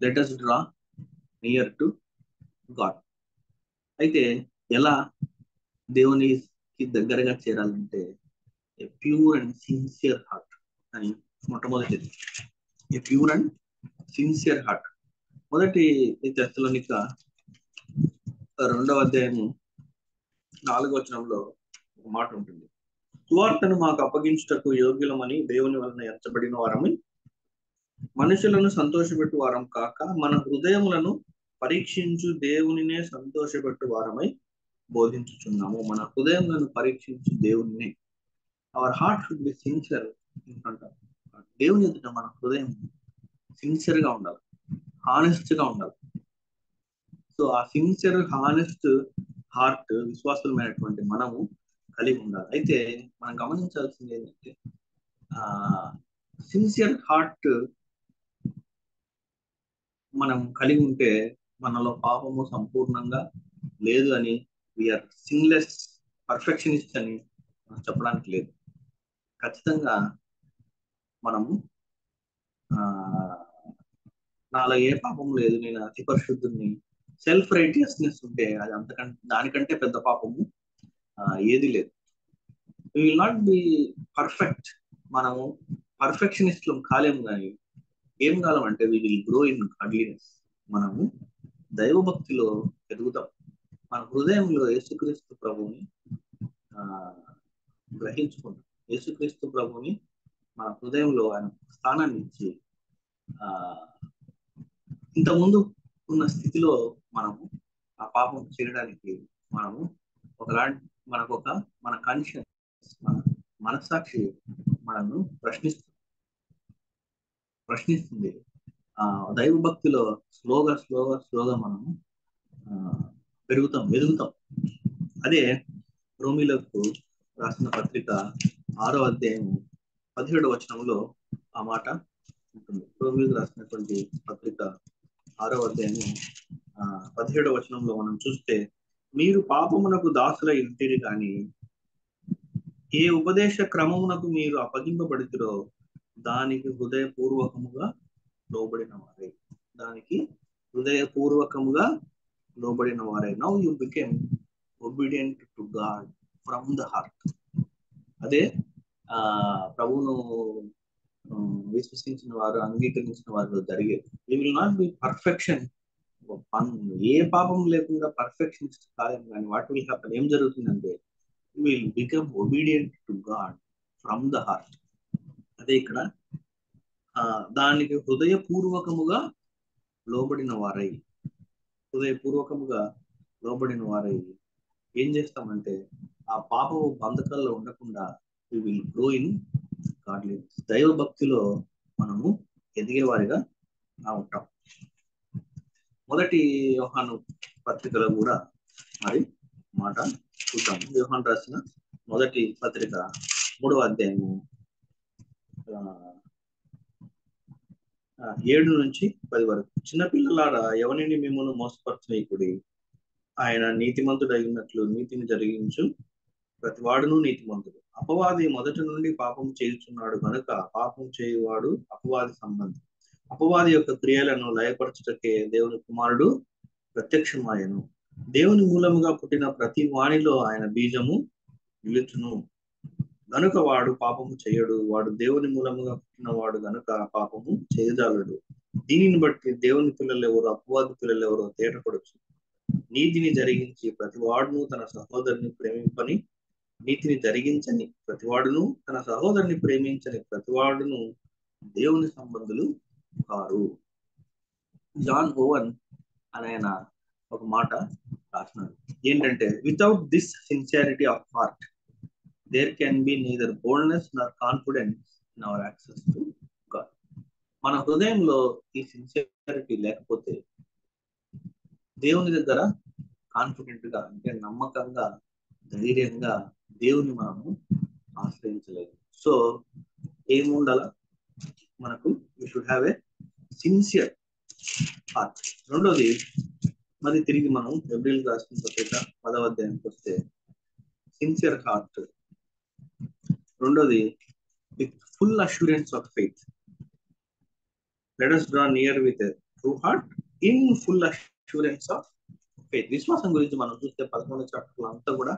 Let us draw near to God. అయితే ఎలా దేవునికి దగ్గరగా చేరాలంటే a pure and sincere heart అని మొట్టమొదటిది. A pure and sincere heart. మొదటి తెస్సలోనిక 2వ అధ్యాయము 4వ వచనంలో ఒక మాట ఉంటుంది. సువార్తను మాకు అప్పగించుటకు యోగ్యులమని దేవుని వలన ఎంచబడిన వారమై మనుషులను సంతోషపెట్టు వారం కాక మన హృదయములను పరీక్షించు దేవునినే సంతోషపెట్టు వారమై బోధించుచున్నాము. మన హృదయములను పరీక్షించు దేవునినే. Our heart should be sincere in front of God. దేవుని ఎదుట మన హృదయం సిన్సియర్ గా ఉండాలి, హానెస్ట్ గా ఉండాలి. సో ఆ సిన్సియర్ హానెస్ట్ హార్ట్ విశ్వాసమైనటువంటి మనము కలిగి ఉండాలి. అయితే మనం గమనించాల్సింది ఏంటంటే సిన్సియర్ హార్ట్ మనం కలిగి ఉంటే మనలో పాపము సంపూర్ణంగా లేదు అని, వీఆర్ సిన్లెస్ పర్ఫెక్షనిస్ట్ అని చెప్పడానికి లేదు. ఖచ్చితంగా మనము నాలో ఏ పాపం లేదు, నేను అతి పరిశుద్ధుని, సెల్ఫ్ రైటియస్నెస్ ఉంటే అది అంతకంటే దానికంటే పెద్ద పాపము ఏది లేదు. We will not be perfect. మనము పర్ఫెక్షనిస్టులు కాలేము, కానీ ఏం కాలం అంటే we will grow in godliness. మనము దైవభక్తిలో ఎదుగుతాం. మన హృదయంలో యేసుక్రీస్తు ప్రభువుని గ్రహించుకుంటాం. యేసుక్రీస్తు ప్రభువుని మన హృదయంలో ఆయన స్థానాన్ని ఇచ్చి ఇంతకుముందు ఉన్న స్థితిలో మనము ఆ పాపం చేయడానికి మనము ఒకలాంటి మన కాన్షియన్స్, మన మనస్సాక్షి మనను ప్రశ్నిస్తుంది. దైవ భక్తిలో స్లోగా మనము ఎదుగుతాం. అదే రోమీలకు రాసిన పత్రిక 6వ అధ్యాయము 17వ వచనంలో ఆ మాట ఉంటుంది. రోమీలకు రాసినటువంటి పత్రిక 6వ అధ్యాయము 17వ వచనంలో మనం చూస్తే, మీరు పాపమునకు దాసుల ఇంటిని కానీ ఏ ఉపదేశ క్రమమునకు మీరు అప్పగింపబడుతురో దానికి హృదయపూర్వకముగా లోబడిన వారే. Now you became obedient to God from the heart. అదే ప్రభువును విశ్వసించిన వారు, అంగీకరించిన వారిలో జరిగేది. You will not be perfection. ఏ పాపం లేకుండా పర్ఫెక్షనిస్ట్ కాలేము, కానీ వాట్ విల్ హ్యాపన్, ఏం జరుగుతుందంటే you will become obedient to God from the heart. అదే ఇక్కడ దానికి హృదయపూర్వకముగా లోబడిన వారై ఏం చేస్తామంటే ఆ పాపము బంధకాల్లో ఉండకుండా we will grow in godliness. దైవ భక్తిలో మనము ఎదిగేవారిగా ఉంటాం. మొదటి యోహాను పత్రికలో కూడా మరి మాట చూద్దాం. యోహాను రాసిన మొదటి పత్రిక 3వ అధ్యాయము 7 నుంచి 10 వరకు. చిన్నపిల్లలారా, ఎవరిని మిమ్మల్ని మోసపరచనీయకుడి. ఆయన నీతిమంతుడైనట్లు నీతిని జరిగించు ప్రతివాడును నీతిమంతుడు. అపవాది మొదటి నుండి పాపం చేయుచున్నాడు కనుక పాపం చేయువాడు అపవాది సంబంధి. అపవాది యొక్క క్రియలను లయపరచుటకే దేవుని కుమారుడు ప్రత్యక్షమాయను. దేవుని మూలముగా పుట్టిన ప్రతి వాణిలో ఆయన బీజము నిలుచును గనుక వాడు పాపము చేయడు. వాడు దేవుని మూలముగా పుట్టిన వాడు గనుక పాపము చేయజాలడు. దీనిని బట్టి దేవుని పిల్లలెవరో అపవాది పిల్లలెవరో తేటపడచ్చు. నీతిని జరిగించి ప్రతివాడును తన సహోదరుని ప్రేమింపని, నీతిని జరిగించని ప్రతివాడును తన సహోదరుని ప్రేమించని ప్రతివాడును దేవుని సంబంధులు కారు. జాన్ ఓవన్ ఆయన ఒక మాట రాసినాడు. ఏంటంటే, without this sincerity of heart there can be neither boldness nor confidence in our access to God. మన హృదయంలో ఈ సిన్సియారిటీ లేకపోతే దేవుని దగ్గర కాన్ఫిడెంట్ గా, అంటే నమ్మకంగా, ధైర్యంగా దేవుని మనము ఆశ్రయించలేదు. సో ఏముండాల? మనకు you should have a sincere heart. రెండోది, మరి తిరిగి మనం హెబ్రీయులకు రాసిన పత్రిక 10వ అధ్యాయానికి వస్తే సిన్సియర్ హార్ట్. రెండోది, with full assurance of faith. Let us draw near with a true heart in full assurance of faith. విశ్వాసం గురించి మనం చూస్తే 11వ చాప్టర్ అంతా కూడా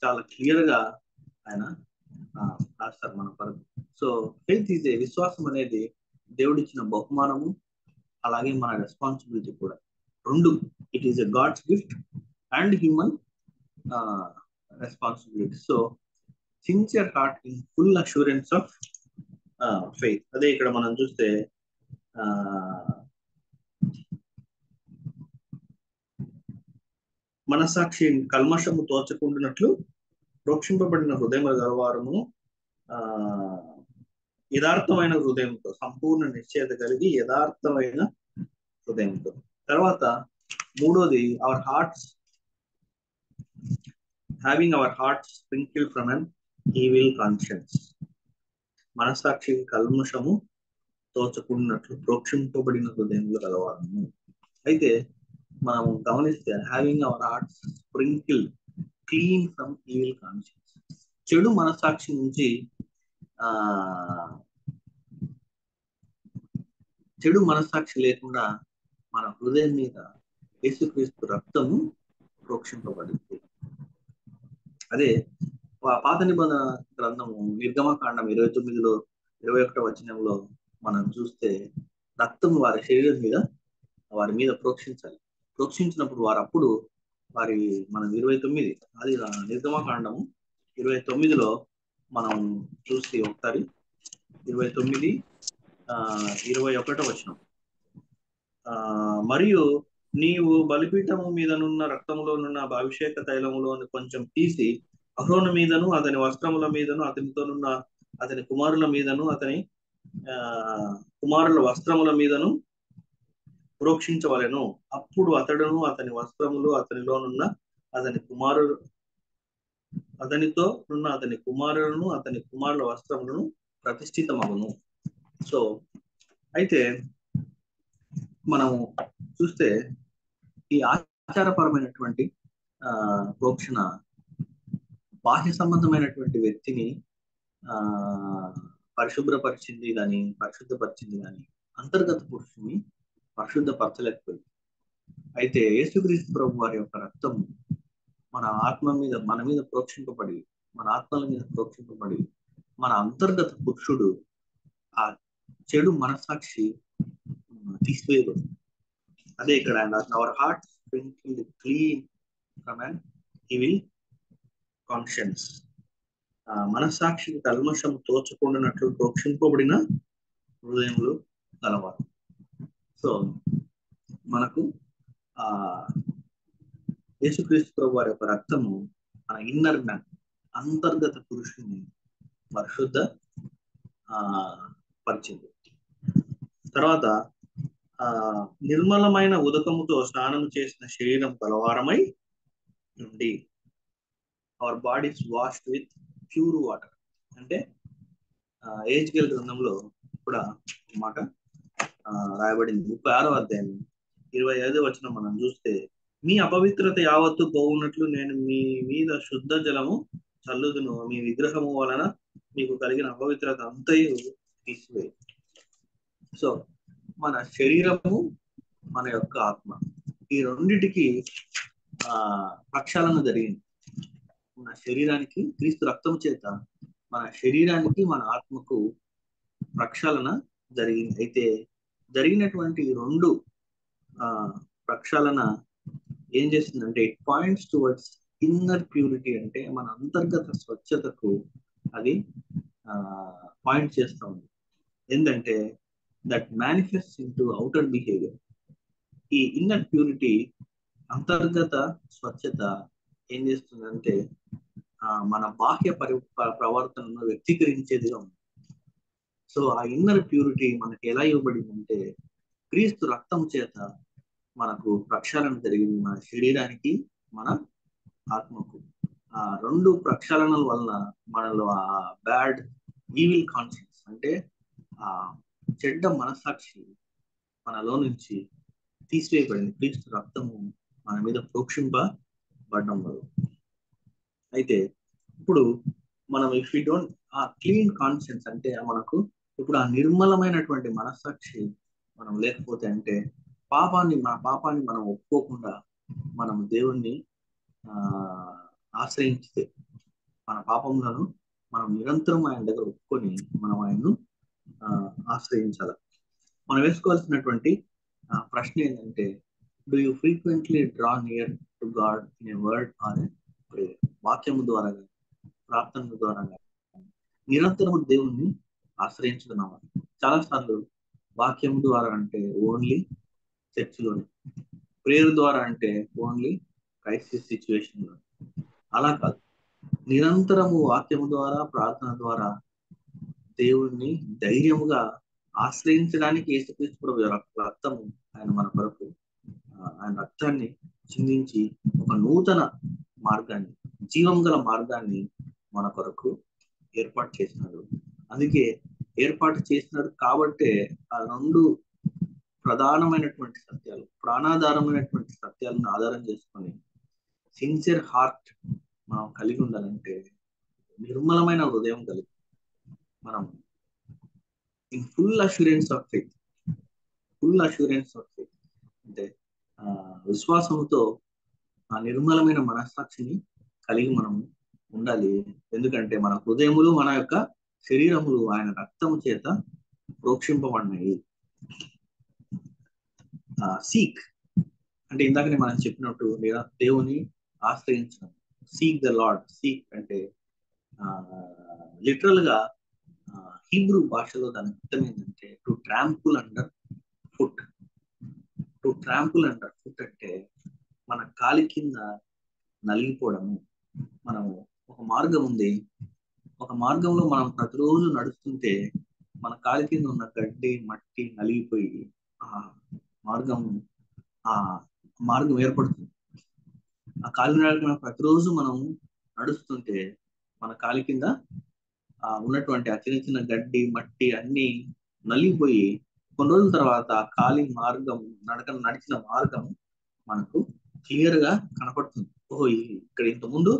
చాలా క్లియర్ గా ఆయన రాస్తారు మన కొరకు. సో ఫెయిత్ ఈజ్ ఏ, విశ్వాసం అనేది దేవుడిచ్చిన బహుమానము, అలాగే మన రెస్పాన్సిబిలిటీ కూడా. రెండు, it is a God's gift and human responsibility. So sincere heart in full assurance of faith. అదే ఇక్కడ మనం చూస్తే మనసాక్షి కల్మషము తోచకుండానట్లు ప్రోక్షింపబడిన హృదయముల గలవారము యథార్థమైన హృదయంతో, సంపూర్ణ నిశ్చయత కలిగి యథార్థమైన హృదయంతో. తర్వాత మూడోది, our hearts having our hearts sprinkled from an evil conscience. మనసాక్షి కల్మషము తోచకున్నట్లు ప్రోక్షింపబడిన హృదయములు గలవారము. అయితే మనం గమనిస్తే having our hearts sprinkle clean from evil conscience, చెడు మనసాక్షి నుంచి చెడు మనసాక్షి లేకుండా మన హృదయం మీద యేసుక్రీస్తు రక్తము ప్రోక్షింపబడింది. అదే పాత నిబంధన గ్రంథము నిర్గమకాండం 29లో 21వ వచనంలో మనం చూస్తే రక్తం వారి శరీరం మీద వారి మీద ప్రోక్షించాలి. ప్రోక్షించినప్పుడు వారు అప్పుడు వారి మనం 29 అది నిర్గమకాండము 29లో మనం చూసి ఒకసారి 29 21వ వచనం. మరియు నీవు బలిపీఠము మీదనున్న రక్తములోనున్న అభిషేక తైలములోని కొంచెం తీసి అహరోను మీదను అతని వస్త్రముల మీదను అతనితోనున్న అతని కుమారుల మీదను అతని కుమారుల వస్త్రముల మీదను ప్రోక్షించవలెను. అప్పుడు అతడును అతని వస్త్రములు అతనిలోనున్న అతని కుమారులు అతనితో ఉన్న అతని కుమారులను అతని కుమారుల వస్త్రములను ప్రతిష్ఠితమగును. సో అయితే మనం చూస్తే ఈ ఆచారపరమైనటువంటి ప్రోక్షణ బాహ్య సంబంధమైనటువంటి వ్యక్తిని పరిశుభ్రపరిచింది కానీ పరిశుద్ధపరిచింది కానీ అంతర్గత పురుషుని పరిశుద్ధపరచలేకపోయింది. అయితే యేసుక్రీస్తు ప్రభు వారి యొక్క రక్తం మన ఆత్మ మీద మన మీద ప్రోక్షింపబడి మన ఆత్మల మీద ప్రోక్షింపబడి మన అంతర్గత పురుషుడు ఆ చెడు మనసాక్షి తీసివేయబడి. అదే ఇక్కడ our heart sprinkled clean from an evil conscience. మనస్సాక్షికి కల్మషం తోచకుండానట్లు ప్రోక్షింపబడిన హృదయములు గలవారు. సో మనకు యేసుక్రీస్తు ప్రభు వారి యొక్క రక్తము మన ఇన్నర్ మ్యాన్ అంతర్గత పురుషుని పరిశుద్ధ పరిచింది. తర్వాత నిర్మలమైన ఉదకముతో స్నానం చేసిన శరీరం గలవారమై ఉండి our bodies washed with pure water. అంటే ఏజ్కేల్ గ్రంథంలో కూడా మాట రాయబడింది 36వ అధ్యాయం 25వ వచనం మనం చూస్తే, మీ అపవిత్రత యావత్తు పోవున్నట్లు నేను మీ మీద శుద్ధ జలము చల్లుదును, మీ విగ్రహము వలన మీకు కలిగిన అపవిత్రత అంతయు తీసివేయి. సో మన శరీరము మన యొక్క ఆత్మ ఈ రెండిటికి ప్రక్షాళన జరిగింది. మన శరీరానికి క్రీస్తు రక్తం చేత మన శరీరానికి మన ఆత్మకు ప్రక్షాళన జరిగింది. అయితే జరిగినటువంటి రెండు ప్రక్షాళన ఏం చేస్తుందంటే it points towards inner purity, అంటే మన అంతర్గత స్వచ్ఛతకు అది పాయింట్ చేస్తూ ఉంది. ఏంటంటే that manifest in to outer behaviour. ఈ ఇన్నర్ ప్యూరిటీ అంతర్గత స్వచ్ఛత ఏం చేస్తుందంటే మన బాహ్య ప్రవర్తనను వ్యక్తీకరించేదిగా ఉంది. సో ఆ ఇన్నర్ ప్యూరిటీ మనకి ఎలా ఇవ్వబడిందంటే క్రీస్తు రక్తం చేత మనకు ప్రక్షాళన జరిగింది, మన శరీరానికి మన ఆత్మకు. ఆ రెండు ప్రక్షాళనల వలన మనలో ఆ బ్యాడ్ ఈవిల్ కాన్షియన్స్ అంటే ఆ చెడ్డ మనసాక్షి మనలో నుంచి తీసివేయబడింది క్రీస్తు రక్తము మన మీద ప్రోక్షింపబడడం వల్ల. అయితే ఇప్పుడు మనం ఇఫ్ యూ డోంట్ ఆ క్లీన్ కాన్షియన్స్ అంటే మనకు ఇప్పుడు ఆ నిర్మలమైనటువంటి మనస్సాక్షి మనం లేకపోతే అంటే మన పాపాన్ని మనం ఒప్పుకోకుండా మనం దేవుణ్ణి ఆశ్రయించితే మన పాపములను మనం నిరంతరం ఆయన దగ్గర ఒప్పుకొని మనం ఆయన్ను ఆశ్రయించాలి. మనం వేసుకోవాల్సినటువంటి ప్రశ్న ఏంటంటే, do you frequently draw near to God in a word or a prayer? వాక్యము ద్వారా ప్రార్థన ద్వారా నిరంతరము దేవుణ్ణి ఆశ్రయించుకున్నాము. చాలాసార్లు వాక్యం ద్వారా అంటే ఓన్లీ చర్చిలోనే, ప్రేయర్ ద్వారా అంటే ఓన్లీ క్రైసిస్ సిచ్యువేషన్ లో. అలా కాదు, నిరంతరము వాక్యము ద్వారా ప్రార్థన ద్వారా దేవుణ్ణి ధైర్యముగా ఆశ్రయించడానికి యేసుక్రీస్తు రక్తము ఆయన మన కొరకు ఆయన రక్తాన్ని చిందించి ఒక నూతన మార్గాన్ని, జీవం గల మార్గాన్ని మన కొరకు ఏర్పాటు చేసినాడు. అందుకే ఏర్పాటు చేసినాడు కాబట్టే ఆ రెండు ప్రధానమైనటువంటి సత్యాలు, ప్రాణాధారమైనటువంటి సత్యాలను ఆధారం చేసుకొని సిన్సియర్ హార్ట్ మనం కలిగి ఉండాలంటే, నిర్మలమైన హృదయం కలిగి మనం in full assurance of faith అంటే విశ్వాసంతో ఆ నిర్మలమైన మనస్సాక్షిని కలిగి మనం ఉండాలి. ఎందుకంటే మన హృదయములు మన యొక్క శరీరములు ఆయన రక్తము చేత ప్రోక్షింపబడినాయి. సీక్ అంటే ఇందాకనే మనం చెప్పినట్టు దేవుని ఆశ్రయించడం. Seek the lord. సీక్ అంటే లిటరల్ గా హీబ్రూ భాషలో దాని అర్థం ఏంటంటే టు ట్రాంపుల్ అండర్ ఫుట్. అంటే మన కాలి కింద నలిగిపోవడము. మనము ఒక మార్గం ఉంది, ఒక మార్గంలో మనం ప్రతిరోజు నడుస్తుంటే మన కాలి కింద ఉన్న గడ్డి మట్టి నలిగిపోయి ఆ మార్గం ఏర్పడుతుంది. ఆ కాలినడకన ప్రతిరోజు మనం నడుస్తుంటే మన కాలి కింద ఉన్నటువంటి ఆ చిన్న చిన్న గడ్డి మట్టి అన్ని నలిగిపోయి కొన్ని రోజుల తర్వాత కాలి మార్గం నడిచిన మార్గం మనకు క్లియర్ గా కనపడుతుంది. ఓహో, ఇక్కడ ఇంతకుముందు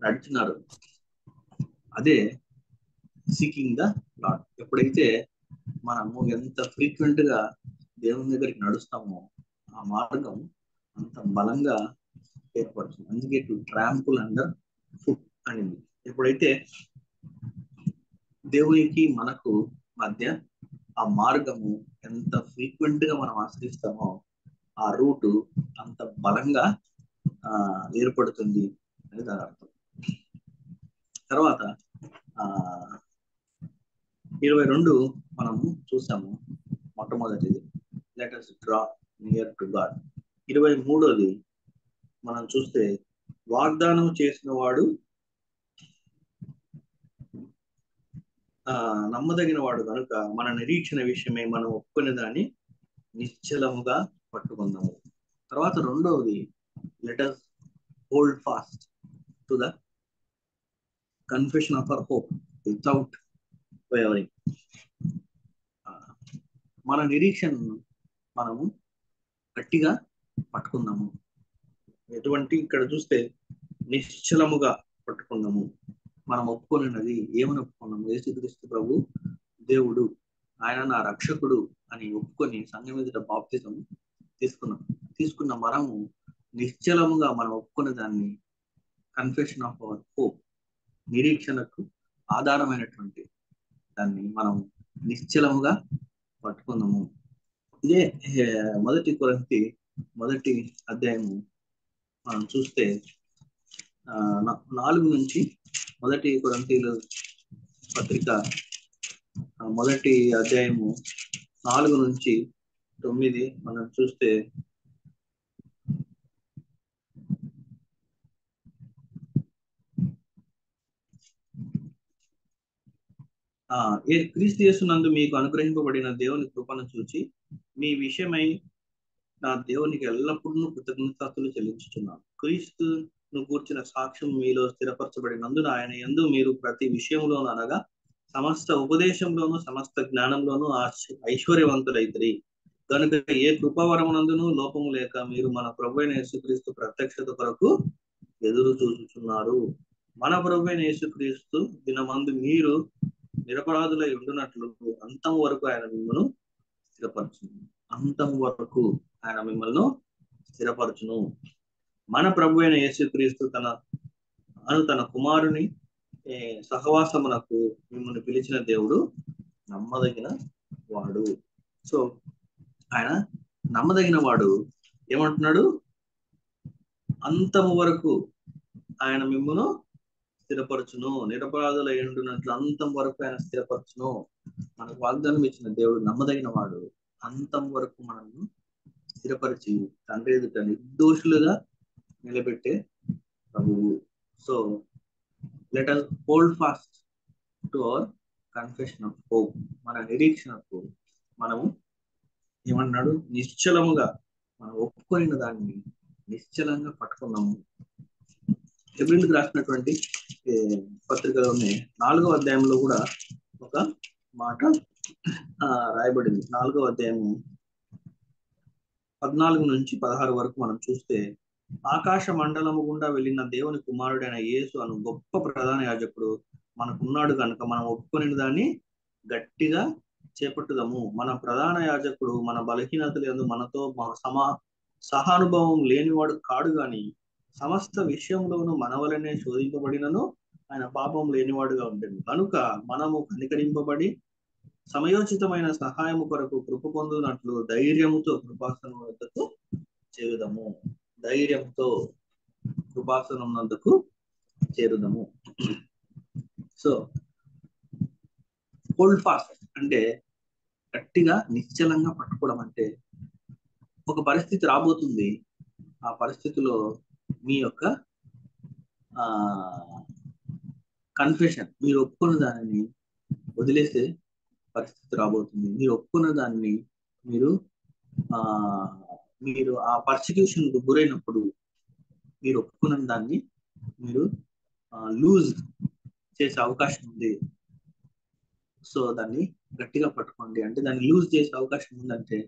నడిచినారు. అదే సీకింగ్ ద లార్డ్. ఎప్పుడైతే మనము ఎంత ఫ్రీక్వెంట్ గా దేవుని దగ్గరికి నడుస్తామో ఆ మార్గం అంత బలంగా ఏర్పడుతుంది. అందుకే టు ట్రాంపుల్ అండర్ ఫుట్ అనేది. ఎప్పుడైతే దేవునికి మనకు మధ్య ఆ మార్గము ఎంత ఫ్రీక్వెంట్ గా మనం ఆశ్రయిస్తామో ఆ రూటు అంత బలంగా ఏర్పడుతుంది అనేది దాని అర్థం. తర్వాత 22 మనము చూసాము. మొట్టమొదటిది let us draw near to God. 23ది మనం చూస్తే వాగ్దానం చేసిన వాడు నమ్మదగిన వాడు కనుక మన నిరీక్షణ విషయమై మనం ఒప్పుకునే దాన్ని నిశ్చలముగా పట్టుకుందాము. తర్వాత రెండవది let us hold fast to the confession of our hope without wavering. మన నిరీక్షణను మనము గట్టిగా పట్టుకుందాము. ఎటువంటి ఇక్కడ చూస్తే నిశ్చలముగా పట్టుకుందాము. మనం ఒప్పుకున్నది ఏమని ఒప్పుకున్నాము? యేసుక్రీస్తు ప్రభు దేవుడు, ఆయన నా రక్షకుడు అని ఒప్పుకొని సంఘం ఎదుట బాప్తిజం తీసుకున్న మనము నిశ్చలముగా మనం ఒప్పుకున్న దాన్ని కన్ఫెషన్ ఆఫ్ అవర్ హోప్, నిరీక్షణకు ఆధారమైనటువంటి దాన్ని మనం నిశ్చలముగా పట్టుకుందాము. ఇదే 1 కొరింథీ 1 అధ్యాయము మనం చూస్తే 4 నుంచి 1 కొరింథీలు పత్రిక 1 అధ్యాయము 4 నుంచి 9 మనం చూస్తే క్రీస్తు యేసునందు మీకు అనుగ్రహింపబడిన దేవుని కృపను చూచి మీ విషయమై నా దేవునికి ఎల్లప్పుడూ కృతజ్ఞతలు చెల్లించుతున్నాను. క్రీస్తును గూర్చిన సాక్ష్యం మీలో స్థిరపరచబడినందున ఆయన యందు మీరు ప్రతి విషయంలో అనగా సమస్త ఉపదేశంలోను సమస్త జ్ఞానంలోను ఐశ్వర్యవంతులైతరి. కనుక ఏ కృపావరమునందును లోపము లేక మీరు మన ప్రభువైన యేసుక్రీస్తు ప్రత్యక్షత కొరకు ఎదురు చూచుచున్నారు. మన ప్రభువైన యేసుక్రీస్తు దినమందు మీరు నిరపరాధులై ఉండునట్లు అంతం వరకు ఆయన మిమ్మల్ని స్థిరపరచును. అంతం వరకు ఆయన మిమ్మల్ని స్థిరపరచును. మన ప్రభువైన యేసుక్రీస్తు తన కుమారుని సహవాసమునకు మిమ్మల్ని పిలిచిన దేవుడు నమ్మదగిన వాడు. సో ఆయన నమ్మదగిన వాడు. ఏమంటున్నాడు? అంతము వరకు ఆయన మిమ్మల్ని స్థిరపరచును. నిరపరాధులై ఉండునట్లు అంతం వరకు ఆయన స్థిరపరచును. మనకు వాగ్దానం ఇచ్చిన దేవుడు నమ్మదగిన వాడు. అంతం వరకు మనము స్థిరపరిచి తండ్రి ఎదుట నిర్దోషులుగా నిలబెట్టే ప్రభువు. So let us hold fast to our confession of hope. మన నిరీక్షణకు మనము ఏమన్నాడు? నిశ్చలముగా మనం ఒప్పుకొనిన దాన్ని నిశ్చలంగా పట్టుకున్నాము. హెబ్రీయులకు రాసినటువంటి పత్రికలోనే 4వ అధ్యాయంలో కూడా ఒక మాట రాయబడింది. 4వ అధ్యాయము 14 నుంచి 16 వరకు మనం చూస్తే, ఆకాశ మండలము గుండా వెళ్ళిన దేవుని కుమారుడైన యేసు అను గొప్ప ప్రధాన యాజకుడు మనకున్నాడు కనుక మనం ఒప్పుకొని దాన్ని గట్టిగా చేపట్టుదాము. మన ప్రధాన యాజకుడు మన బలహీనతలు యందు మనతో సహానుభవం లేనివాడు కాడు గాని సమస్త విషయంలోనూ మన వలనే శోధింపబడినను ఆయన పాపం లేనివాడుగా ఉంటుంది. కనుక మనము కనికరింపబడి సమయోచితమైన సహాయము కొరకు కృప పొందునట్లు ధైర్యముతో కృపాసనం వద్దకు చేరుదము. ధైర్యంతో కృపాసనం నందుకు చేరుదము. సో హోల్డ్ ఫాస్ట్ అంటే గట్టిగా నిశ్చలంగా పట్టుకోవడం. అంటే ఒక పరిస్థితి రాబోతుంది, ఆ పరిస్థితిలో మీ యొక్క కన్ఫెషన్, మీరు ఒప్పుకున్న దానిని వదిలేసే పరిస్థితి రాబోతుంది. మీరు ఒప్పుకున్న దాన్ని మీరు ఆ పర్సిక్యూషన్ కు గురైనప్పుడు మీరు ఒప్పుకున్న దాన్ని మీరు లూజ్ చేసే అవకాశం ఉంది. సో దాన్ని గట్టిగా పట్టుకోండి. అంటే దాన్ని లూజ్ చేసే అవకాశం ఉందంటే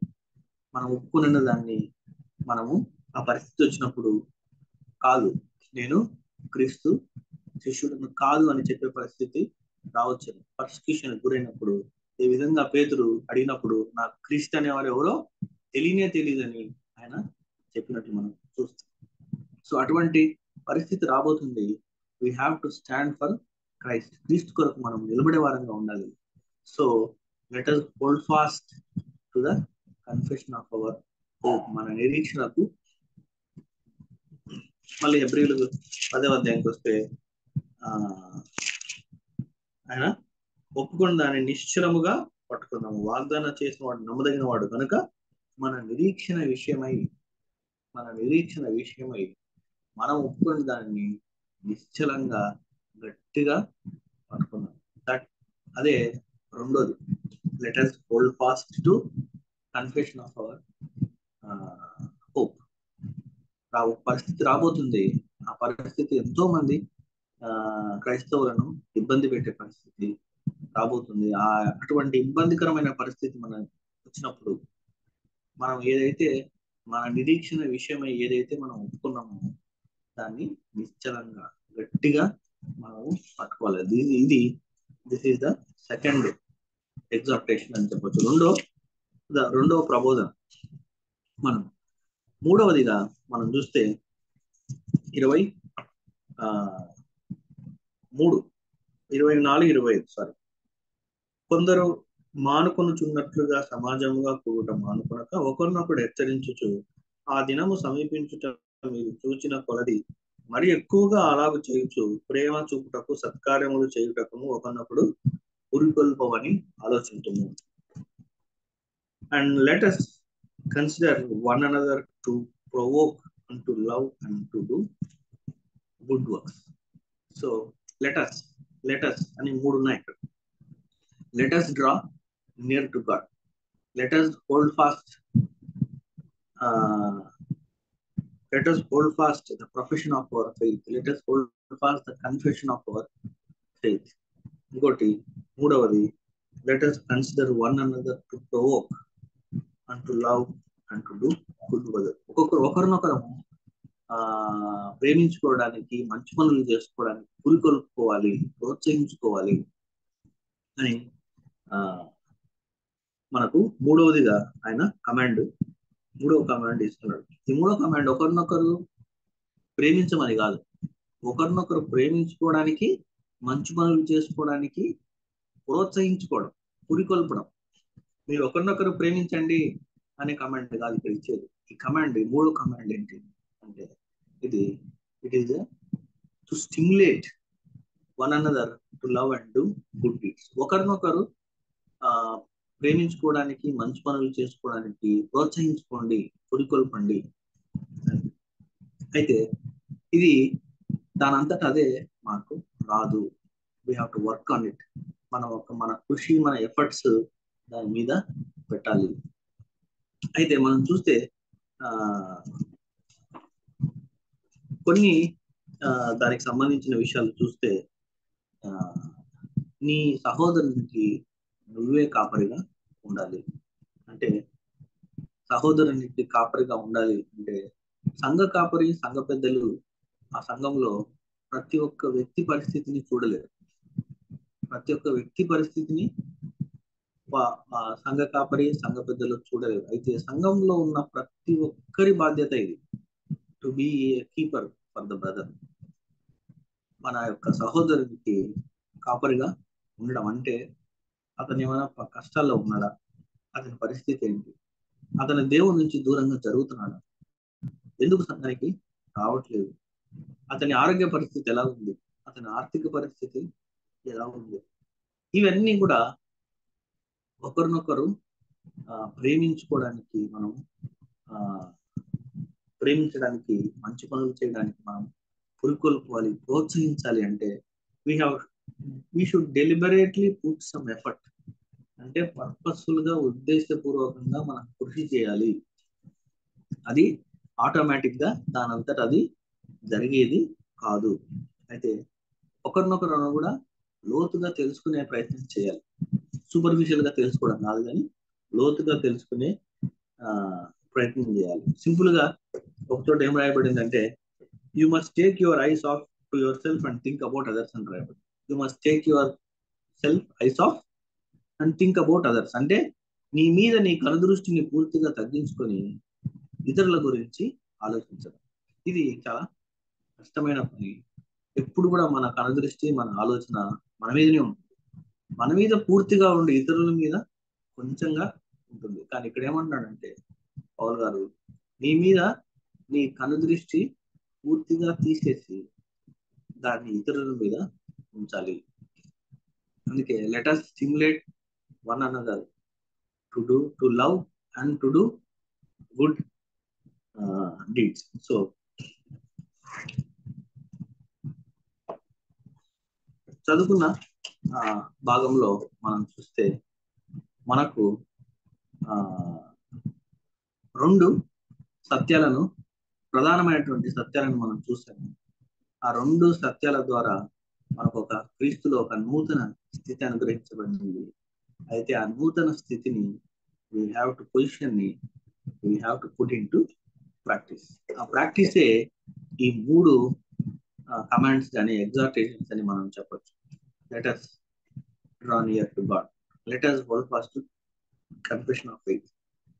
మనం ఒప్పుకున్న దాన్ని మనము ఆ పరిస్థితి వచ్చినప్పుడు కాదు, నేను క్రీస్తు శిష్యుడు కాదు అని చెప్పే పరిస్థితి రావచ్చు. పర్సిక్యూషన్ గురైనప్పుడు ఈ విధంగా పేతురు అడిగినప్పుడు నాకు క్రీస్తు అనేవారు ఎవరో తెలియదని ఆయన చెప్పినట్టు మనం చూస్తాం. సో అటువంటి పరిస్థితి రాబోతుంది. We have to stand for Christ. క్రీస్తు కొరకు మనం నిలబడే వారంగా ఉండాలి. So let us hold fast to the confession of our hope. మన నిరీక్షణకు మళ్ళీ హెబ్రీయులకు 10వ అధ్యాయానికి వస్తే ఆయన ఒప్పుకున్న దాన్ని నిశ్చలముగా పట్టుకున్నాము. వాగ్దానం చేసిన వాడు నమ్మదగిన వాడు కనుక మన నిరీక్షణ విషయమై మనం ఒప్పుకున్న దాన్ని నిశ్చలంగా గట్టిగా పట్టుకున్నాం. అదే రెండోది. Let us hold fast to confession of our hope. పరిస్థితి రాబోతుంది. ఆ పరిస్థితి ఎంతో మంది క్రైస్తవులను ఇబ్బంది పెట్టే పరిస్థితి రాబోతుంది. అటువంటి ఇబ్బందికరమైన పరిస్థితి మనం వచ్చినప్పుడు మనం ఏదైతే మన నిరీక్షణ విషయమై ఏదైతే మనం ఒప్పుకున్నామో దాన్ని నిశ్చలంగా గట్టిగా మనము పట్టుకోవాలి. This is the second exhortation అని చెప్పొచ్చు. రెండవ ప్రబోధన. మనం మూడవదిగా మనం చూస్తే 24-25 కొందరు మానుకొనుచున్నట్లుగా సమాజముగా కూడటం మానుకొనక ఒకరినొకడు హెచ్చరించుచు ఆ దినము సమీపించుట మీరు చూచిన కొలది మరి ఎక్కువగా అలాగ చేయుచు ప్రేమ చూపుటకు సత్కార్యములు చేయుటకు ఒకరినొకడు ఉరికొల్పవని ఆలోచించుము. And let us consider one another to provoke unto love and to do good works. So let us అని 3 ఉన్నాయి ఇక్కడ. Let us draw near to God. Let us hold fast the profession of our faith. Let us hold fast the confession of our faith. ఇంకోటి మూడవది, let us consider one another to provoke and to love and to do good work. ఒకరినొకరు ప్రేమించుకోవడానికి, మంచి పనులు చేసుకోవడానికి పురికొల్పుకోవాలి, ప్రోత్సహించుకోవాలి అని మనకు మూడవ command ఇస్తున్నాడు. ఈ మూడో కమాండ్ ఒకరినొకరు ప్రేమించమని కాదు, ఒకరినొకరు ప్రేమించుకోవడానికి, మంచి పనులు చేసుకోవడానికి ప్రోత్సహించుకోవడం, పురికొల్పడం. మీరు ఒకరినొకరు ప్రేమించండి అనే కమాండ్ కాదు ఇక్కడ ఇచ్చేది. ఈ కమాండ్, ఈ మూడో కమాండ్ ఏంటి అంటే it is to stimulate one another to love and do good deeds. ఒకరినొకరు ప్రేమించుకోవడానికి, మంచి పనులు చేసుకోవడానికి ప్రోత్సహించుకోండి, పురికొల్పండి. అయితే ఇది దానంతటా అదే మాకు రాదు. We have to work on it. మన కృషి, మన ఎఫర్ట్స్ దాని మీద పెట్టాలి. అయితే మనం చూస్తే కొన్ని దానికి సంబంధించిన విషయాలు చూస్తే, నీ సహోదరునికి నువ్వే కాపరిగా ఉండాలి. అంటే సహోదరునికి కాపరిగా ఉండాలి అంటే సంఘ కాపరి, సంఘ పెద్దలు ఆ సంఘంలో ప్రతి ఒక్క వ్యక్తి పరిస్థితిని చూడలేరు. ప్రతి ఒక్క వ్యక్తి పరిస్థితిని సంఘ కాపరి, సంఘ పెద్దలు చూడలేరు. అయితే సంఘంలో ఉన్న ప్రతి ఒక్కరి బాధ్యత ఇది, to be a keeper for the brother. మన యొక్క సహోదరునికి కాపరిగా ఉండడం అంటే అతను ఏమైనా కష్టాల్లో ఉన్నాడా, అతని పరిస్థితి ఏంటి, అతని దేవుడి నుంచి దూరంగా జరుగుతున్నాడా, ఎందుకు సంఘానికి రావట్లేదు, అతని ఆరోగ్య పరిస్థితి ఎలా ఉంది, అతని ఆర్థిక పరిస్థితి ఎలా ఉంది, ఇవన్నీ కూడా ఒకరినొకరు ప్రేమించుకోవడానికి, మనం ప్రేమించడానికి, మంచి పనులు చేయడానికి మనం పురికొల్పాలి, ప్రోత్సహించాలి. అంటే we should deliberately put some effort. అంటే పర్పస్ఫుల్ గా, ఉద్దేశపూర్వకంగా మనం కృషి చేయాలి. అది ఆటోమేటిక్ గా దానంతట అది జరిగేది కాదు. అయితే ఒకరినొకరు కూడా లోతుగా తెలుసుకునే ప్రయత్నం చేయాలి. సూపర్ఫిషియల్ గా తెలుసుకోవడం కాదు, కానీ లోతుగా తెలుసుకునే ప్రయత్నం చేయాలి. సింపుల్ గా ఒక చోట ఏం రాయబడిందంటే, you must take your eyes off to your self and think about others అని రాయబడింది. You must take yourself eyes off and think about others. అంటే నీ మీద నీ కనుదృష్టిని పూర్తిగా తగ్గించుకొని ఇతరుల గురించి ఆలోచించడం. ఇది చాలా కష్టమైన పని. ఎప్పుడు కూడా మన కనుదృష్టి, మన ఆలోచన మన మీదనే ఉంటుంది. మన మీద పూర్తిగా ఉండి ఇతరుల మీద కొంచెంగా ఉంటుంది. కానీ ఇక్కడ ఏమంటున్నాడంటే పౌల్ గారు, నీ మీద నీ కనుదృష్టి పూర్తిగా తీసేసి దాన్ని ఇతరుల మీద ఉంచాలి. అందుకే let us stimulate one another to love and to do good deeds. So చదువుకున్న భాగంలో మనం చూస్తే మనకు రెండు సత్యాలను, ప్రధానమైనటువంటి సత్యాలను మనం చూసాము. ఆ రెండు సత్యాల ద్వారా మనకు ఒక క్రీస్తులో ఒక నూతన స్థితి అనుగ్రహించబడింది. అయితే ఆ నూతన స్థితిని we have to put in to practice. ఆ ప్రాక్టీసే ఈ మూడు కమాండ్స్ కానీ ఎగ్జార్టేషన్స్ అని మనం చెప్పొచ్చు. Let us draw near to God. Let us hold fast to confession of faith.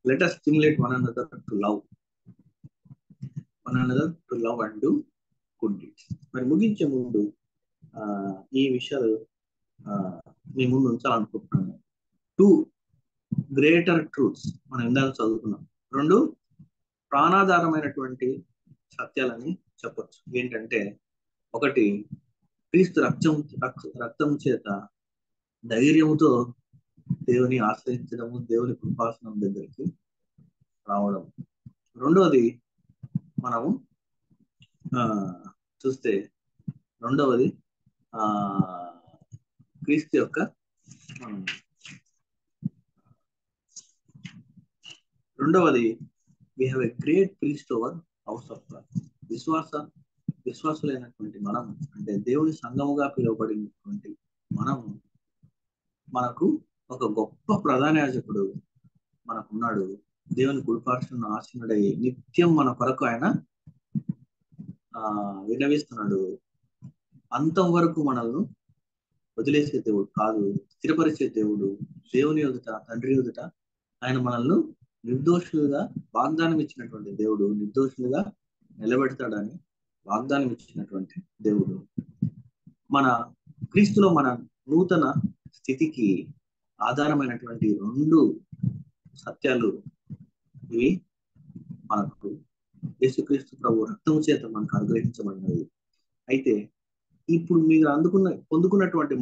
Let us stimulate one another to love and do good deeds. మరి ముగించే ముందు ఈ విషయాలు మీ ముందు ఉంచాలనుకుంటున్నాను. 2 గ్రేటర్ ట్రూత్స్ మనం ఇందాక చదువుకున్నాం. 2 ప్రాణాధారమైనటువంటి సత్యాలని చెప్పొచ్చు. ఏంటంటే, ఒకటి, క్రీస్తు రక్తం చేత ధైర్యముతో దేవుని ఆశ్రయించడము, దేవుని కృపాసనం దగ్గరికి రావడం. రెండవది మనము చూస్తే క్రీస్తు యొక్క we have a great priest over house of God. విశ్వాసులైనటువంటి మనం, అంటే దేవుని సంఘముగా పిలువబడినటువంటి మనకు ఒక గొప్ప ప్రధాన యాజకుడు మనకున్నాడు. దేవుని కుడిపార్శ్వన ఆసీనుడై నిత్యం మన కొరకు ఆయన విన్నవిస్తున్నాడు. అంతం వరకు మనల్ని వదిలేసే దేవుడు కాదు, స్థిరపరిచే దేవుడు. దేవుని ఎదుట, తండ్రి ఎదుట ఆయన మనల్ని నిర్దోషులుగా వాగ్దానం ఇచ్చినటువంటి దేవుడు, నిర్దోషులుగా నిలబెడతాడని వాగ్దానం ఇచ్చినటువంటి దేవుడు. మన క్రీస్తులో మన నూతన స్థితికి ఆధారమైనటువంటి 2 సత్యాలు ఇవి మనకు యేసుక్రీస్తు ప్రభు రక్తం చేత మనకు అనుగ్రహించబడినవి. అయితే ఇప్పుడు మీరు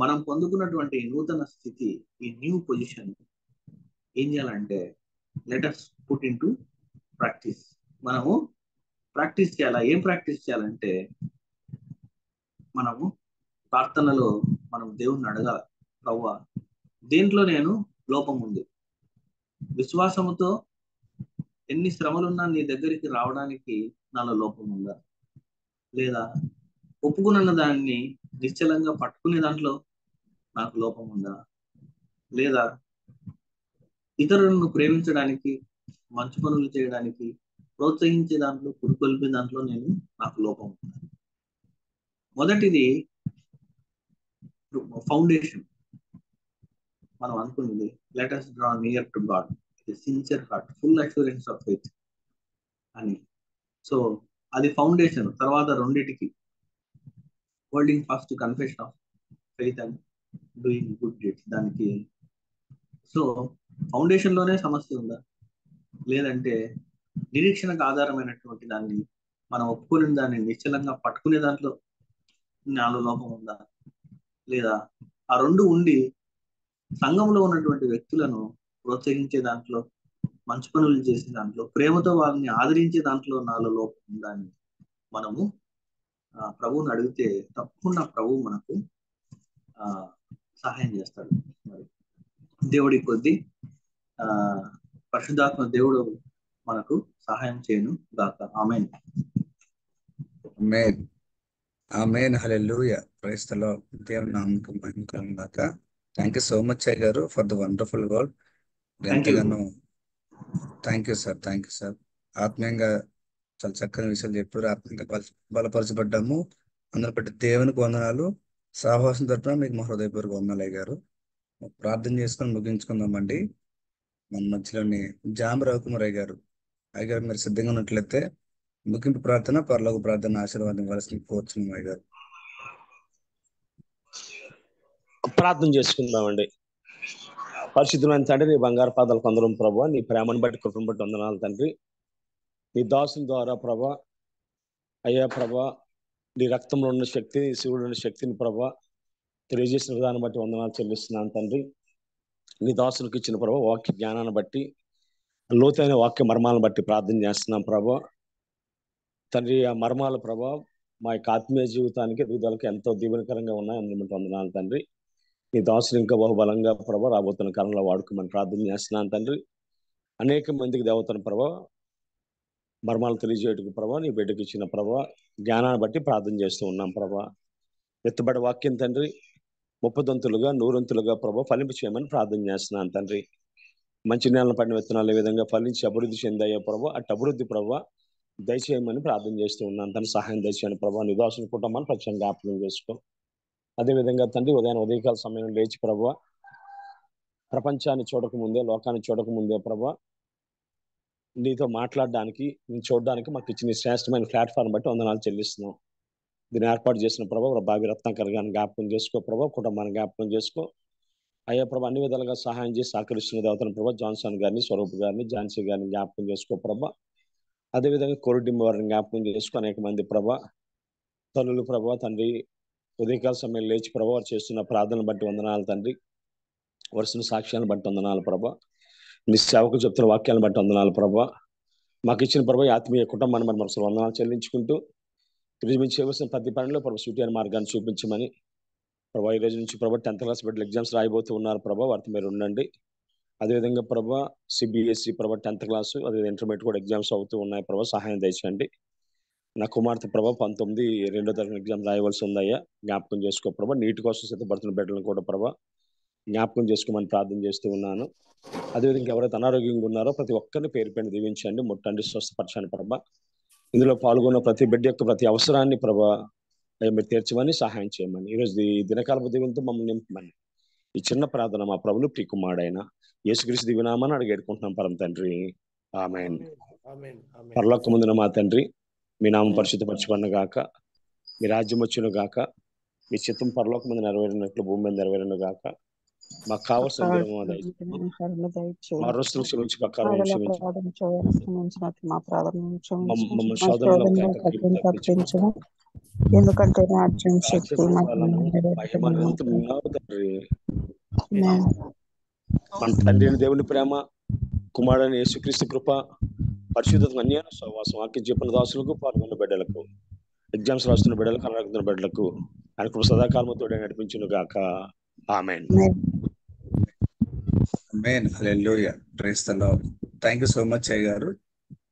మనం పొందుకున్నటువంటి నూతన స్థితి, ఈ న్యూ పొజిషన్ ఏం చేయాలంటే let us put into practice. మనము ప్రాక్టీస్ చేయాలా? ఏం ప్రాక్టీస్ చేయాలంటే మనము ప్రార్థనలో మనం దేవుణ్ణి అడగాల, ప్రభువా దేంట్లో నేను లోపం ఉంది? విశ్వాసముతో ఎన్ని శ్రమలున్నా నీ దగ్గరికి రావడానికి నాలో లోపం ఉందా? లేదా ఒప్పుకున్న దాన్ని నిశ్చలంగా పట్టుకునే దాంట్లో నాకు లోపం ఉందా? లేదా ఇతరులను ప్రేమించడానికి, మంచి పనులు చేయడానికి, ప్రోత్సహించే దాంట్లో, పురుకొల్పే దాంట్లో నాకు లోపం ఉందా? మొదటిది ఫౌండేషన్. మనం అనుకున్నది let us draw near to God with a sincere heart, full assurance of faith అని. సో అది ఫౌండేషన్. తర్వాత రెండిటికి holding first confession of faith and doing good deeds. దానికి సో ఫౌండేషన్ లోనే సమస్య ఉందా? లేదంటే నిరీక్షణకు ఆధారమైనటువంటి దాన్ని మనం ఒప్పుకునే దాన్ని నిశ్చలంగా పట్టుకునే దాంట్లో నాలో లోపం ఉందా? లేదా ఆ 2 ఉండి సంఘంలో ఉన్నటువంటి వ్యక్తులను ప్రోత్సహించే దాంట్లో, మంచి పనులు చేసే దాంట్లో, ప్రేమతో వాళ్ళని ఆదరించే దాంట్లో నాలో లోపం ఉందా అని మనము ప్రభువుని అడిగితే తప్పకుండా ప్రభువు మనకు సహాయం చేస్తాడు. మరి దేవుడి కొద్ది పరిశుద్ధాత్మ దేవుడు మనకు సహాయం చేయను గాక. ఆమేన్. ఆమేన్. ఆమేన్. హల్లెలూయా. Praise the Lord. దేవుని నామమునకు మహిమ కలుగును గాక. థ్యాంక్ యూ సో మచ్ అయ్య గారు ఫర్ ద వండర్ఫుల్ వర్డ్. ఎంతగానో thank you sir. Thank you sir. ఆత్మీయంగా చాలా చక్కని విషయాలు చెప్పారు. ఆత్మీయంగా బలపరచబడ్డాము. అందులో బట్టి దేవునికి వందనాలు. సహవాసం తరపున మీకు మా హృదయపూర్వక వందనాలు అయ్య గారు. ప్రార్థన చేసుకొని ముగించుకుందామండి. మన మధ్యలోని జామ రవికుమార్ అయ్య గారు, అయ్య గారు మీరు సిద్ధంగా ఉన్నట్లయితే ముగింపు ప్రార్థన, పరలోక ప్రార్థన ఆశీర్వాదం ఇవ్వాల్సింది కోరుచున్నాం అయ్య గారు. ప్రార్థన చేసుకుందామండి. పరిశుద్ధమైన తండ్రి, నీ బంగారు పాదాలకు అందరం ప్రభా, నీ ప్రేమను బట్టి, కృపను బట్టి వందనాలు తండ్రి. నీ దాసుని ద్వారా ప్రభా, అయ్యా ప్రభా, నీ రక్తంలో ఉన్న శక్తి, నీ శివుడు ఉన్న శక్తిని ప్రభా తెలియజేసిన విధానం బట్టి వందనాలు చెల్లిస్తున్నాను తండ్రి. నీ దాసునికి ఇచ్చిన ప్రభా వాక్య జ్ఞానాన్ని బట్టి, లోతైన వాక్య మర్మాలను బట్టి ప్రార్థన చేస్తున్నాం ప్రభా. తండ్రి, ఆ మర్మాల ప్రభా మా యొక్క ఆత్మీయ జీవితానికి, ఎదుగుదలకు ఎంతో దీవెనకరంగా ఉన్నాయి. అందులో వందనాలు తండ్రి. నీ దాసులు ఇంకా బహుబలంగా ప్రభా రాబోతున్న కాలంలో వాడుకోమని ప్రార్థన చేస్తున్నాను తండ్రి. అనేక మందికి దేవతను ప్రభా మర్మాలు తెలియజేయటకు ప్రభా నీ బిడ్డకి ఇచ్చిన ప్రభా జ్ఞానాన్ని బట్టి ప్రార్థన చేస్తూ ఉన్నాం ప్రభా. ఎత్తుబడి వాక్యం తండ్రి 30 దంతులుగా 100 దంతులుగా ప్రభా ఫలింపు చేయమని ప్రార్థన చేస్తున్నాను తండ్రి. మంచి నేలను పడిన విత్తనాలు ఏ విధంగా ఫలించి అభివృద్ధి చెందాయో ప్రభా అటు అభివృద్ధి ప్రభా దయచేయమని ప్రార్థన చేస్తూ ఉన్నాను తండ్రి. సహాయం దయచేయని ప్రభా నివాసం కుటుంబాన్ని ప్రత్యేకంగా జ్ఞాపకం చేసుకో. అదేవిధంగా తండ్రి ఉదయకాల సమయం లేచి ప్రభా ప్రపంచాన్ని చూడకముందే, లోకాన్ని చూడకముందే ప్రభా నీతో మాట్లాడడానికి, నేను చూడడానికి మాకు ఇచ్చిన శ్రేష్టమైన ప్లాట్ఫామ్ బట్టి వందనాలు చెల్లిస్తున్నాం. దీన్ని ఏర్పాటు చేసిన ప్రభా బావి రత్నాకర్ గారిని జ్ఞాపకం చేసుకో ప్రభా, కుటుంబాన్ని జ్ఞాపకం చేసుకో అయ్యా ప్రభా. అన్ని విధాలుగా సహాయం చేసి సహకరిస్తున్న దేవతను ప్రభా జాన్సన్ గారిని, స్వరూప్ గారిని, ఝాన్సీ గారిని జ్ఞాపకం చేసుకో ప్రభా. అదేవిధంగా కోరుడిమ్మ వారిని జ్ఞాపకం చేసుకో. అనేక మంది ప్రభా తల్లులు ప్రభా తండ్రి ఉదయకాల సమయం లేచి ప్రభా వారు చేస్తున్న ప్రార్థనలు బట్టి వందనాలు తండ్రి. వరుసన సాక్ష్యాలను బట్టి వందనాలు ప్రభా. నీ సేవకు చెప్తున్న వాక్యాలను బట్టి వందనాలు ప్రభా. మాకు ఇచ్చిన ప్రభా ఆత్మీయ కుటుంబాన్ని బట్టి మనసు వందనాలు చెల్లించుకుంటూ ఈరోజు మేము చేయవలసిన ప్రతి పనిలో ప్రభా సూటి మార్గాన్ని చూపించమని ప్రభా. ఈ రోజు నుంచి ప్రభా 10th క్లాస్ బిడ్డలు ఎగ్జామ్స్ రాయబోతూ ఉన్నారు ప్రభా, వారితో మీరు ఉండండి. అదేవిధంగా ప్రభా సిబిఎస్ఈ ప్రభా 10th క్లాసు, అదే ఇంటర్మీడియట్ కూడా ఎగ్జామ్స్ అవుతూ ఉన్నాయి ప్రభా, సహాయం దయచేయండి. నా కుమార్తె ప్రభా 19 రెండో తరగతి ఎగ్జామ్ రాయవలసి ఉందయ్యా, జ్ఞాపకం చేసుకో ప్రభా. నీటి కోసం సిద్ధపడుతున్న బిడ్డలను కూడా ప్రభా జ్ఞాపకం చేసుకోమని ప్రార్థన చేస్తూ ఉన్నాను. అదేవిధంగా ఎవరైతే అనారోగ్యంగా ఉన్నారో ప్రతి ఒక్కరిని పేరు పైన దీవించండి, ముట్టండి, స్వస్థపరచండి ప్రభా. ఇందులో పాల్గొన్న ప్రతి బిడ్డ యొక్క ప్రతి అవసరాన్ని ప్రభా మీరు తీర్చమని సహాయం చేయమని, ఈరోజు ఈ దినకాలపు దీవెనతో మమ్మల్ని నింపమని ఈ చిన్న ప్రార్థన మా ప్రభులు ప్రియకుమారుడైన యేసుక్రీస్తు దివ్యనామాన్ని అడిగేడుకుంటున్నాం పరమ తండ్రి, ఆమేన్. పరలోకమందున మా తండ్రి, మీ నామం పరిశుద్ధపరచబడిన గాక, మీ రాజ్యం వచ్చును గాక, మీ చిత్తం పరలోకమందు నెరవేరినట్లు భూమి మీద నెరవేరును గాక. మాకు కావాల్సిన మా రోజులు క్షమించి మమ్మల్ని శోధనలో తప్పించము, ఎందుకంటే రాజ్యం శక్తి మన తండ్రి అయిన దేవుని ప్రేమ, కుమారుడైన యేసుక్రీస్తు కృప, పరిశుద్ధత, అన్యాయ సహవాసం, వాక్యం చెప్పిన దాసులకు, పాల్గొన్న బిడ్డలకు, ఎగ్జామ్స్ రాస్తున్న బిడ్డలకు, అనారోగ్య బిడ్డలకు ఆయన కృప సదాకాలము తోడే నడిపించును గాక. ఆమేన్. ఆమేన్. హల్లెలూయా. Praise the Lord. Thank you so much అయ్య గారు.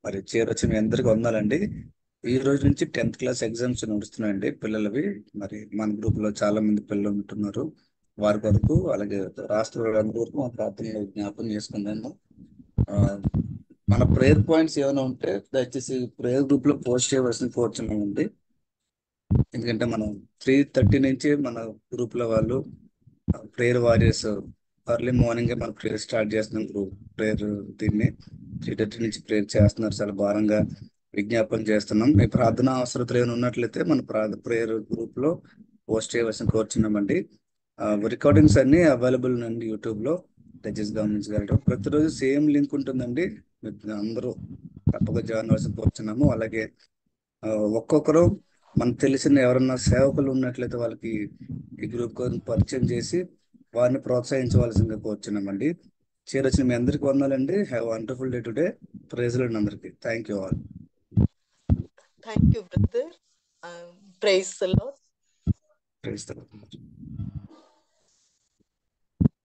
మరి చేరొచ్చి మీ అందరికి వందాలండి. ఈ రోజు నుంచి 10th క్లాస్ ఎగ్జామ్స్ నడుస్తున్నాయండి పిల్లలవి. మరి మన గ్రూప్ లో చాలా మంది పిల్లలు ఉంటున్నారు, వారి కొరకు అలాగే రాష్ట్ర వరకు మా ప్రార్థనలో జ్ఞాపకం చేసుకున్నాను. మన ప్రేయర్ పాయింట్స్ ఏమైనా ఉంటే దయచేసి ప్రేయర్ గ్రూప్ లో పోస్ట్ చేయవలసిన కోరుచున్నామండి. ఎందుకంటే మనం 3:30 నుంచి మన గ్రూప్ లో వాళ్ళు ప్రేయర్ వారియర్స్ ఎర్లీ మార్నింగ్ మన ప్రేయర్ స్టార్ట్ చేస్తున్నాం. గ్రూప్ ప్రేయర్ దీన్ని 3:30 నుంచి ప్రేయర్ చేస్తున్నారు. చాలా భారంగా విజ్ఞాపన చేస్తున్నాం. మీ ప్రార్థన అవసరతలు ఏమైనా ఉన్నట్లయితే మన ప్రేయర్ గ్రూప్ లో పోస్ట్ చేయవలసిన కోరుచున్నామండి. రికార్డింగ్స్ అన్ని అవైలబుల్ అండి యూట్యూబ్ లో, దయచేసి గమనించగలరు. ప్రతిరోజు సేమ్ లింక్ ఉంటుందండి, అందరూ తప్పక జాయిన్ అవ్వాల్సిన కోరుచున్నాము. అలాగే ఒక్కొక్కరు మనకు తెలిసిన ఎవరన్నా సేవకులు ఉన్నట్లయితే వాళ్ళకి ఈ గ్రూప్ పరిచయం చేసి వారిని ప్రోత్సహించవలసిందిగా కోరుచున్నామండి. చేరొచ్చిన మీ అందరికి వందాలండి. Have wonderful day today. Praise the Lord అందరికి. Thank you all. Thank you, brother. Praise the Lord. Praise the lord.